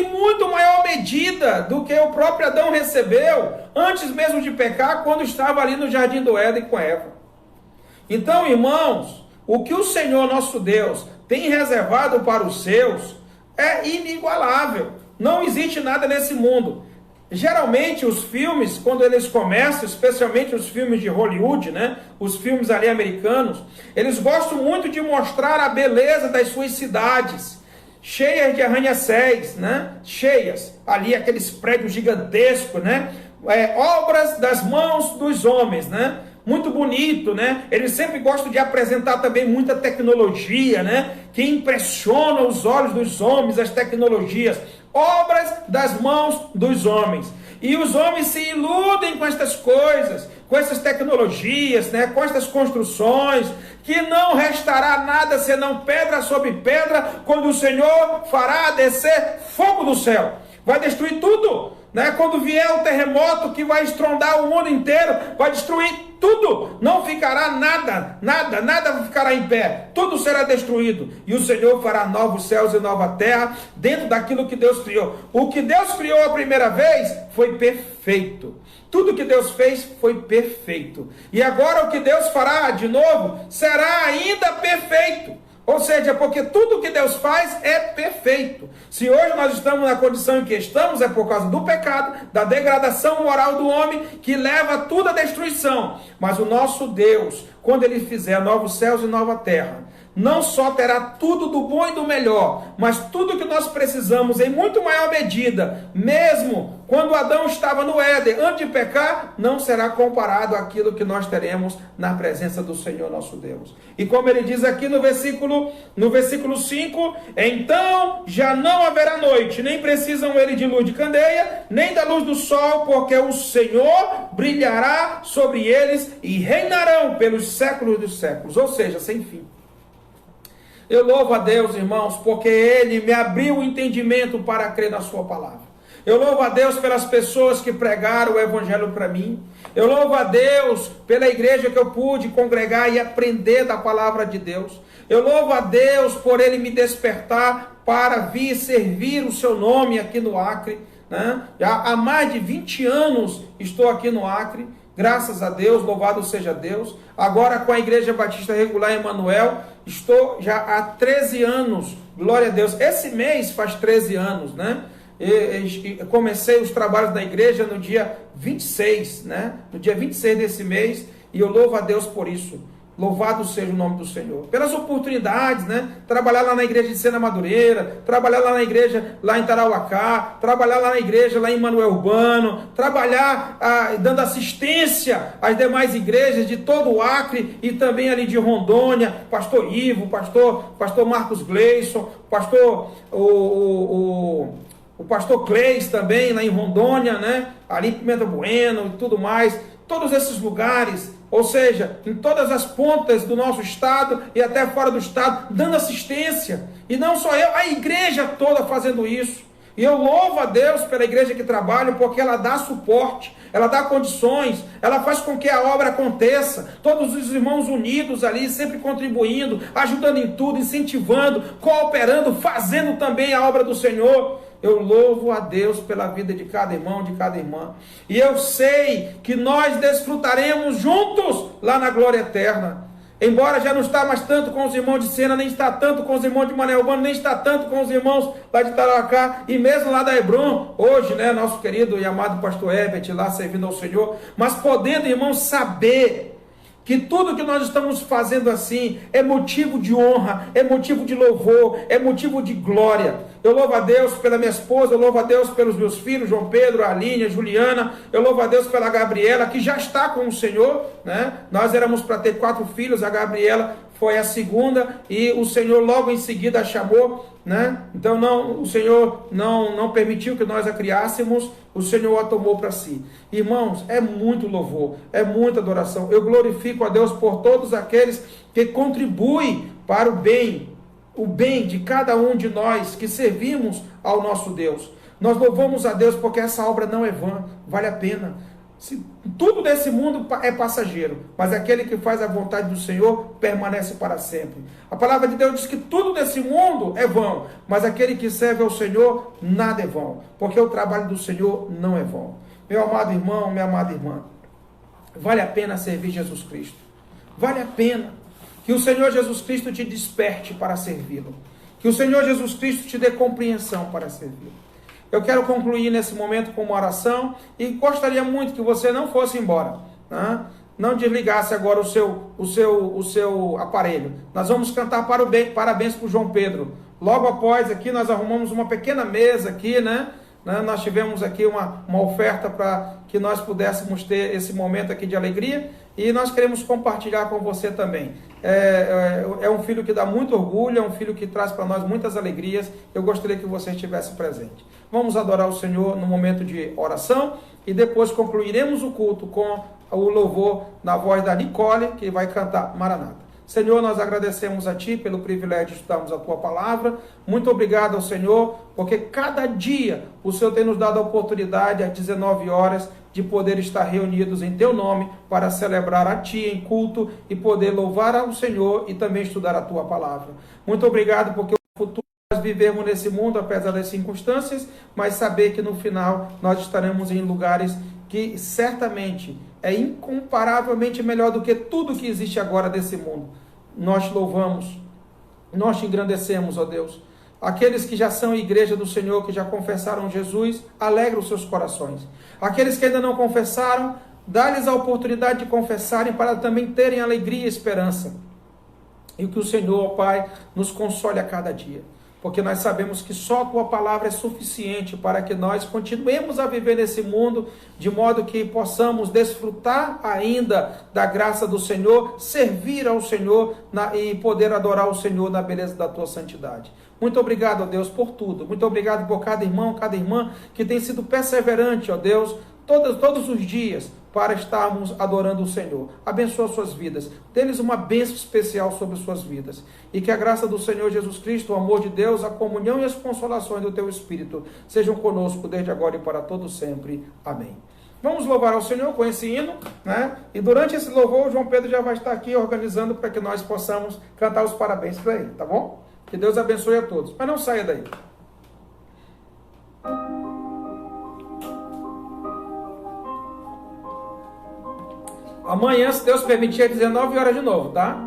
muito maior medida do que o próprio Adão recebeu antes mesmo de pecar, quando estava ali no jardim do Éden com Eva. Então, irmãos, o que o Senhor nosso Deus tem reservado para os seus é inigualável. Não existe nada nesse mundo. Geralmente os filmes, quando eles começam, especialmente os filmes de Hollywood, né? Os filmes ali americanos, eles gostam muito de mostrar a beleza das suas cidades, cheias de arranha-céus, né? Cheias, ali aqueles prédios gigantescos, né? Obras das mãos dos homens, né? muito bonito, né? Eles sempre gostam de apresentar também muita tecnologia, né? Que impressiona os olhos dos homens, as tecnologias, obras das mãos dos homens. E os homens se iludem com estas coisas, com essas tecnologias, né? Com estas construções, que não restará nada senão pedra sobre pedra, quando o Senhor fará descer fogo do céu. Vai destruir tudo, né? Quando vier o terremoto que vai estrondar o mundo inteiro, vai destruir tudo, não ficará nada ficará em pé, tudo será destruído, e o Senhor fará novos céus e nova terra, dentro daquilo que Deus criou. O que Deus criou a primeira vez foi perfeito, tudo que Deus fez foi perfeito, e agora o que Deus fará de novo, será ainda perfeito. Ou seja, porque tudo que Deus faz é perfeito. Se hoje nós estamos na condição em que estamos, é por causa do pecado, da degradação moral do homem, que leva tudo à destruição. Mas o nosso Deus, quando Ele fizer novos céus e nova terra, não só terá tudo do bom e do melhor, mas tudo que nós precisamos em muito maior medida, mesmo quando Adão estava no Éden, antes de pecar, não será comparado àquilo que nós teremos na presença do Senhor nosso Deus. E como ele diz aqui no versículo 5, então já não haverá noite, nem precisam eles de luz de candeia, nem da luz do sol, porque o Senhor brilhará sobre eles e reinarão pelos séculos dos séculos, ou seja, sem fim. Eu louvo a Deus, irmãos, porque Ele me abriu o entendimento para crer na sua palavra. Eu louvo a Deus pelas pessoas que pregaram o Evangelho para mim. Eu louvo a Deus pela igreja que eu pude congregar e aprender da palavra de Deus. Eu louvo a Deus por Ele me despertar para vir servir o seu nome aqui no Acre, né? Já há mais de 20 anos estou aqui no Acre. Graças a Deus, louvado seja Deus. Agora com a Igreja Batista Regular Emanuel, estou já há 13 anos, glória a Deus. Esse mês faz 13 anos, né? Comecei os trabalhos da igreja no dia 26, né? No dia 26 desse mês, e eu louvo a Deus por isso. Louvado seja o nome do Senhor. Pelas oportunidades, né? Trabalhar lá na igreja de Sena Madureira, trabalhar lá na igreja lá em Tarauacá, trabalhar lá na igreja lá em Manuel Urbano, trabalhar dando assistência às demais igrejas de todo o Acre e também ali de Rondônia, pastor Ivo, pastor Marcos Gleison, o pastor Cleis também lá em Rondônia, né? Ali em Pimenta Bueno e tudo mais. Todos esses lugares, ou seja, em todas as pontas do nosso estado e até fora do estado, dando assistência. E não só eu, a igreja toda fazendo isso. E eu louvo a Deus pela igreja que trabalha, porque ela dá suporte, ela dá condições, ela faz com que a obra aconteça. Todos os irmãos unidos ali, sempre contribuindo, ajudando em tudo, incentivando, cooperando, fazendo também a obra do Senhor. Eu louvo a Deus pela vida de cada irmão, de cada irmã. E eu sei que nós desfrutaremos juntos lá na glória eterna. Embora já não está mais tanto com os irmãos de Sena, nem está tanto com os irmãos de Manuel Urbano, nem está tanto com os irmãos lá de Tarauacá, e mesmo lá da Hebron, hoje, né, nosso querido e amado pastor Herbert lá servindo ao Senhor, mas podendo, irmãos, saber que tudo que nós estamos fazendo assim é motivo de honra, é motivo de louvor, é motivo de glória. Eu louvo a Deus pela minha esposa, eu louvo a Deus pelos meus filhos, João Pedro, a Aline, a Juliana, eu louvo a Deus pela Gabriela, que já está com o Senhor, né? Nós éramos para ter 4 filhos, a Gabriela foi a segunda, e o Senhor logo em seguida a chamou, né? Então o Senhor não permitiu que nós a criássemos, o Senhor a tomou para si. Irmãos, é muito louvor, é muita adoração. Eu glorifico a Deus por todos aqueles que contribuem para o bem de cada um de nós que servimos ao nosso Deus. Nós louvamos a Deus porque essa obra não é vã, vale a pena. Tudo desse mundo é passageiro, mas aquele que faz a vontade do Senhor permanece para sempre. A palavra de Deus diz que tudo desse mundo é vão, mas aquele que serve ao Senhor, nada é vão, porque o trabalho do Senhor não é vão. Meu amado irmão, minha amada irmã, vale a pena servir Jesus Cristo. Vale a pena que o Senhor Jesus Cristo te desperte para servi-lo. Que o Senhor Jesus Cristo te dê compreensão para servi-lo. Eu quero concluir nesse momento com uma oração e gostaria muito que você não fosse embora, né? Não desligasse agora o seu aparelho. Nós vamos cantar parabéns para o João Pedro. Logo após aqui nós arrumamos uma pequena mesa aqui, né? Nós tivemos aqui uma oferta para que nós pudéssemos ter esse momento aqui de alegria. e nós queremos compartilhar com você também. É um filho que dá muito orgulho, é um filho que traz para nós muitas alegrias. Eu gostaria que você estivesse presente. Vamos adorar o Senhor no momento de oração e depois concluiremos o culto com o louvor na voz da Nicole, que vai cantar Maranata. Senhor, nós agradecemos a Ti pelo privilégio de estudarmos a Tua Palavra. Muito obrigado ao Senhor, porque cada dia o Senhor tem nos dado a oportunidade, às 19 horas, de poder estar reunidos em Teu nome para celebrar a Ti em culto e poder louvar ao Senhor e também estudar a Tua Palavra. Muito obrigado, porque o futuro nós vivemos nesse mundo, apesar das circunstâncias, mas saber que no final nós estaremos em lugares que certamente é incomparavelmente melhor do que tudo que existe agora desse mundo. Nós te louvamos, nós te engrandecemos, ó Deus. Aqueles que já são igreja do Senhor, que já confessaram Jesus, alegra os seus corações. Aqueles que ainda não confessaram, dá-lhes a oportunidade de confessarem para também terem alegria e esperança. E que o Senhor, ó Pai, nos console a cada dia. Porque nós sabemos que só a Tua Palavra é suficiente para que nós continuemos a viver nesse mundo, de modo que possamos desfrutar ainda da graça do Senhor, servir ao Senhor e poder adorar o Senhor na beleza da Tua santidade. Muito obrigado, ó Deus, por tudo. Muito obrigado por cada irmão, cada irmã que tem sido perseverante, ó Deus, todos os dias, para estarmos adorando o Senhor. Abençoa suas vidas. Dê-lhes uma bênção especial sobre suas vidas. E que a graça do Senhor Jesus Cristo, o amor de Deus, a comunhão e as consolações do Teu Espírito sejam conosco desde agora e para todo sempre. Amém. Vamos louvar ao Senhor com esse hino, né? E durante esse louvor, o João Pedro já vai estar aqui organizando para que nós possamos cantar os parabéns para ele, tá bom? Que Deus abençoe a todos. Mas não saia daí. Amanhã, se Deus permitir, às 19 horas de novo, tá?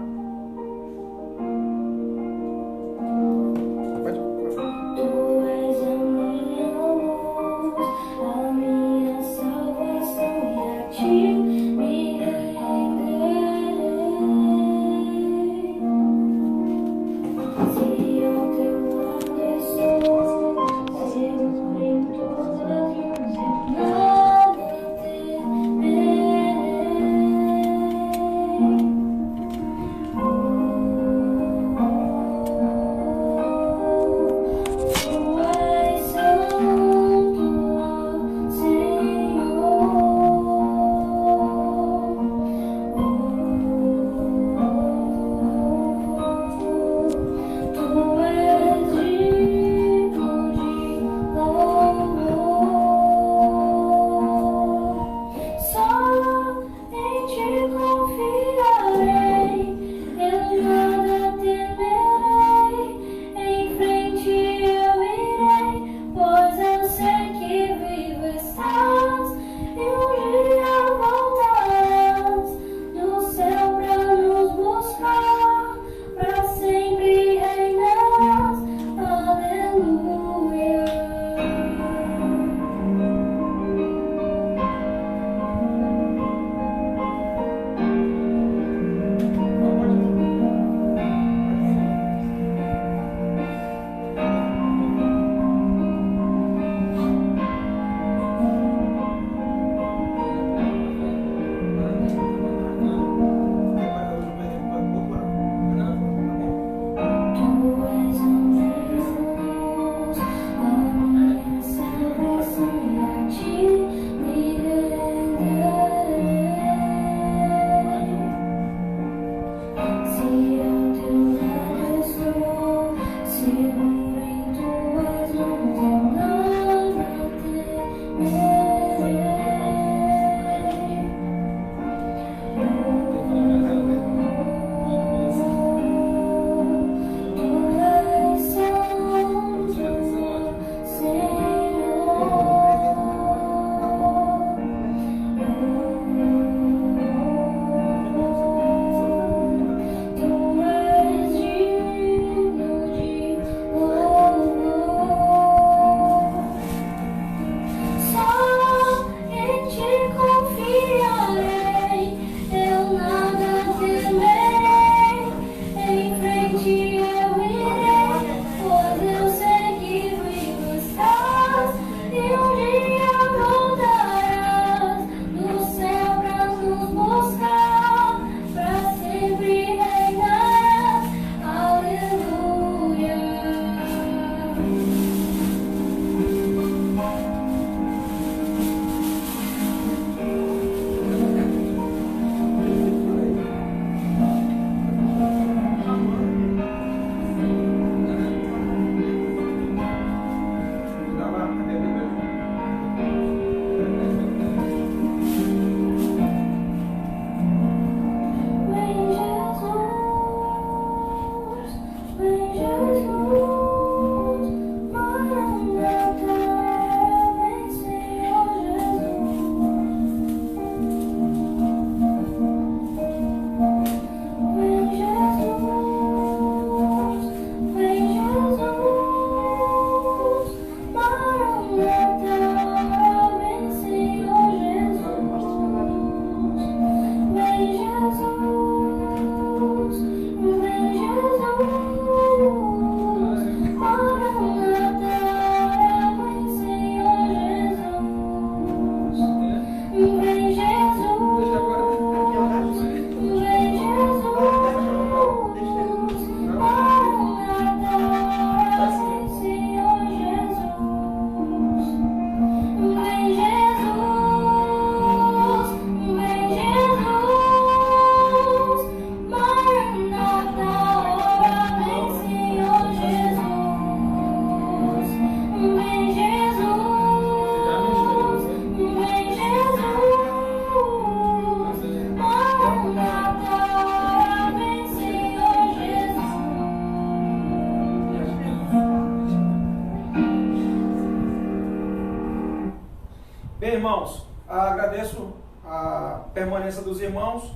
Bem, irmãos, agradeço a permanência dos irmãos.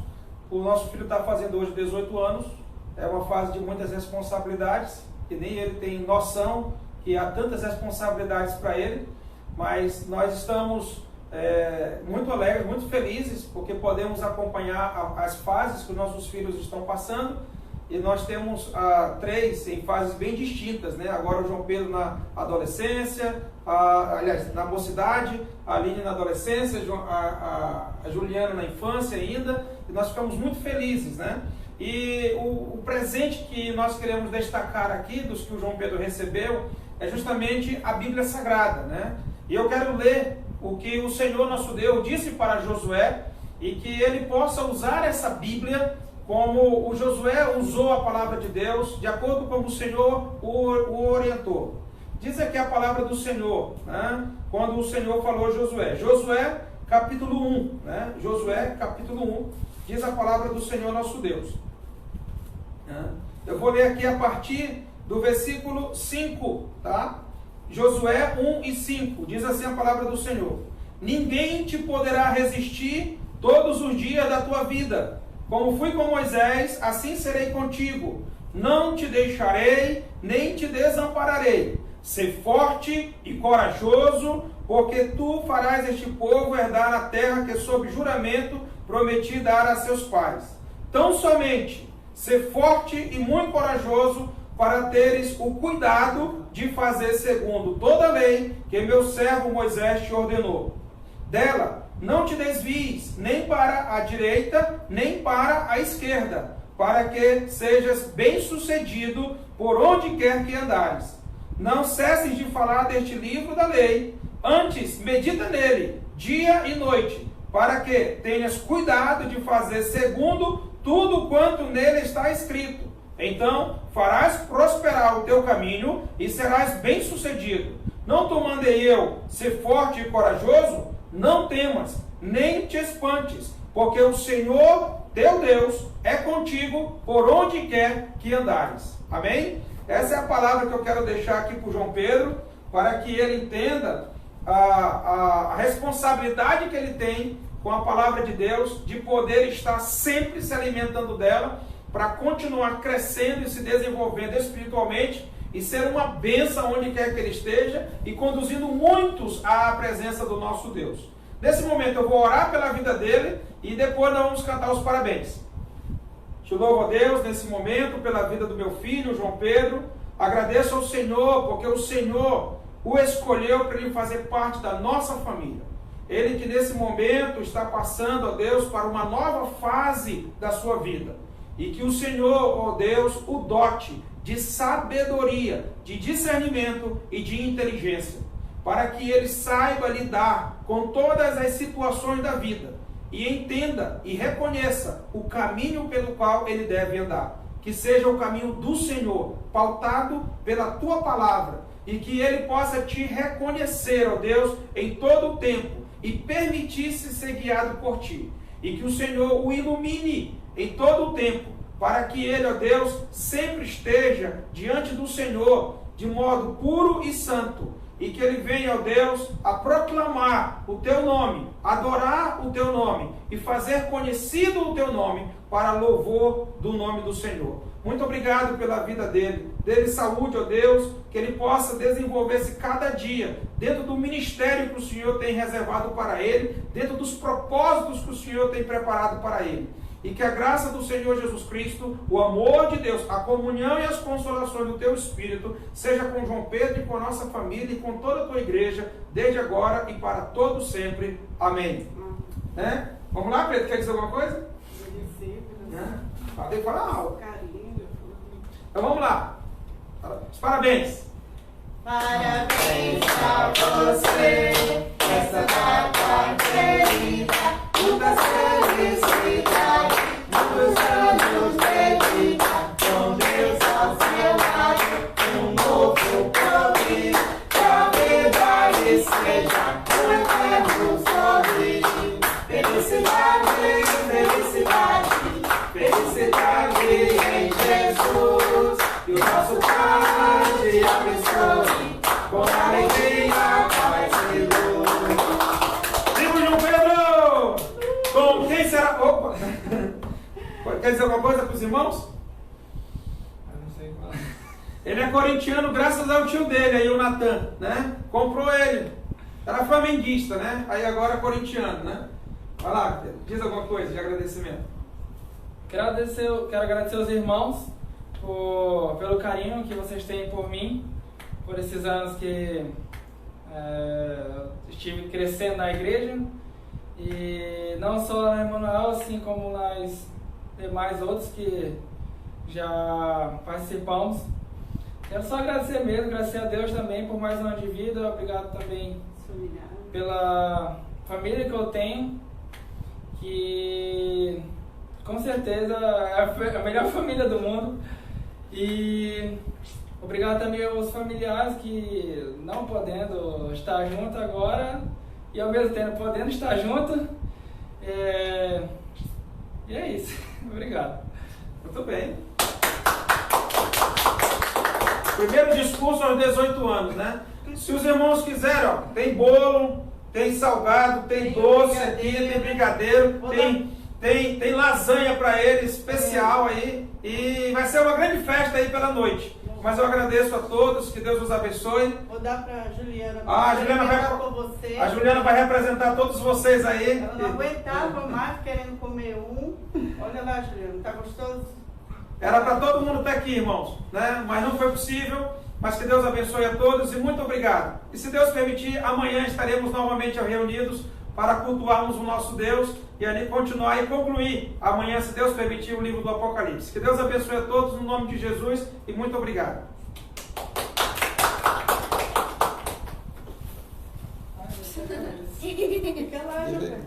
O nosso filho está fazendo hoje 18 anos. É uma fase de muitas responsabilidades, e nem ele tem noção que há tantas responsabilidades para ele. Mas nós estamos muito alegres, muito felizes, porque podemos acompanhar as fases que os nossos filhos estão passando. E nós temos 3 em fases bem distintas, né? Agora o João Pedro na adolescência, aliás, na mocidade, a Aline na adolescência, a Juliana na infância ainda, e nós ficamos muito felizes, né? E o presente que nós queremos destacar aqui, dos que o João Pedro recebeu, é justamente a Bíblia Sagrada, né? E eu quero ler o que o Senhor nosso Deus disse para Josué, e que ele possa usar essa Bíblia como o Josué usou a palavra de Deus, de acordo com o Senhor o orientou. Diz aqui a palavra do Senhor, né? Quando o Senhor falou a Josué. Josué, capítulo 1, né? Josué, capítulo 1, diz a palavra do Senhor nosso Deus. Eu vou ler aqui a partir do versículo 5, tá? Josué 1 e 5, diz assim a palavra do Senhor: ninguém te poderá resistir todos os dias da tua vida. Como fui com Moisés, assim serei contigo. Não te deixarei, nem te desampararei. Sê forte e corajoso, porque tu farás este povo herdar a terra que sob juramento prometi dar a seus pais. Tão somente, sê forte e muito corajoso, para teres o cuidado de fazer segundo toda a lei que meu servo Moisés te ordenou. Dela não te desvies, nem para a direita, nem para a esquerda, para que sejas bem-sucedido por onde quer que andares. Não cesses de falar deste livro da lei, antes medita nele, dia e noite, para que tenhas cuidado de fazer segundo tudo quanto nele está escrito. Então farás prosperar o teu caminho e serás bem-sucedido. Não te mandei eu ser forte e corajoso? Não temas, nem te espantes, porque o Senhor, teu Deus, é contigo por onde quer que andares. Amém? Essa é a palavra que eu quero deixar aqui para o João Pedro, para que ele entenda a responsabilidade que ele tem com a palavra de Deus, de poder estar sempre se alimentando dela, para continuar crescendo e se desenvolvendo espiritualmente, e ser uma bênção onde quer que ele esteja, e conduzindo muitos à presença do nosso Deus. Nesse momento eu vou orar pela vida dele, e depois nós vamos cantar os parabéns. Te louvo a Deus nesse momento pela vida do meu filho, João Pedro. Agradeço ao Senhor, porque o Senhor o escolheu para ele fazer parte da nossa família. Ele que nesse momento está passando, ó Deus, para uma nova fase da sua vida. E que o Senhor, ó Deus, o dote de sabedoria, de discernimento e de inteligência, para que ele saiba lidar com todas as situações da vida e entenda e reconheça o caminho pelo qual ele deve andar. Que seja o caminho do Senhor, pautado pela tua palavra, e que ele possa te reconhecer, ó Deus, em todo o tempo e permitir-se ser guiado por ti. E que o Senhor o ilumine em todo o tempo, para que ele, ó Deus, sempre esteja diante do Senhor de modo puro e santo, e que ele venha, ó Deus, a proclamar o teu nome, adorar o teu nome e fazer conhecido o teu nome para louvor do nome do Senhor. Muito obrigado pela vida dele. Dê-lhe saúde, ó Deus, que ele possa desenvolver-se cada dia dentro do ministério que o Senhor tem reservado para ele, dentro dos propósitos que o Senhor tem preparado para ele. E que a graça do Senhor Jesus Cristo, o amor de Deus, a comunhão e as consolações do teu Espírito, seja com João Pedro e com a nossa família e com toda a tua igreja, desde agora e para todo sempre. Amém. Né? Vamos lá, Pedro, quer dizer alguma coisa? Tem que falar algo. Então vamos lá. Os parabéns. Parabéns a você, essa data querida, muitas felicidades, muitos anos de vida, com Deus ao seu lado, um novo progresso, que a verdade seja um eterno sorriso. Felicidade, felicidade, felicidade em Jesus, que o nosso Pai te abençoe, com alegria, paz e luz. Quer dizer alguma coisa para os irmãos? Eu não sei qual. Ele é corintiano graças ao tio dele, aí o Natan, né? Comprou ele. Era flamenguista, né? Aí agora é corintiano, né? Vai lá, diz alguma coisa de agradecimento. Quero agradecer aos irmãos pelo carinho que vocês têm por mim, por esses anos que estive crescendo na igreja, e não só na Emanuel, assim como nas demais outros que já participamos. Quero só agradecer mesmo, agradecer a Deus também por mais um ano de vida, obrigado também pela família que eu tenho, que com certeza é a melhor família do mundo. E obrigado também aos familiares que não podendo estar junto agora e ao mesmo tempo podendo estar junto. E é isso. Obrigado. Muito bem. Primeiro discurso aos 18 anos, né? Se os irmãos quiserem, ó, tem bolo, tem salgado, tem doce aqui, tem brigadeiro, tem lasanha para eles, especial aí. E vai ser uma grande festa aí pela noite. Mas eu agradeço a todos, que Deus os abençoe. Vou dar para a Juliana. A Juliana vai representar todos vocês aí. Ela não aguentava mais querendo comer um. Olha lá, Juliana, tá gostoso? Era para todo mundo estar aqui, irmãos, né? Mas não foi possível. Mas que Deus abençoe a todos e muito obrigado. E se Deus permitir, amanhã estaremos novamente reunidos para cultuarmos o nosso Deus e ali continuar e concluir amanhã, se Deus permitir, o livro do Apocalipse. Que Deus abençoe a todos no nome de Jesus e muito obrigado. Fica lá, Juliana.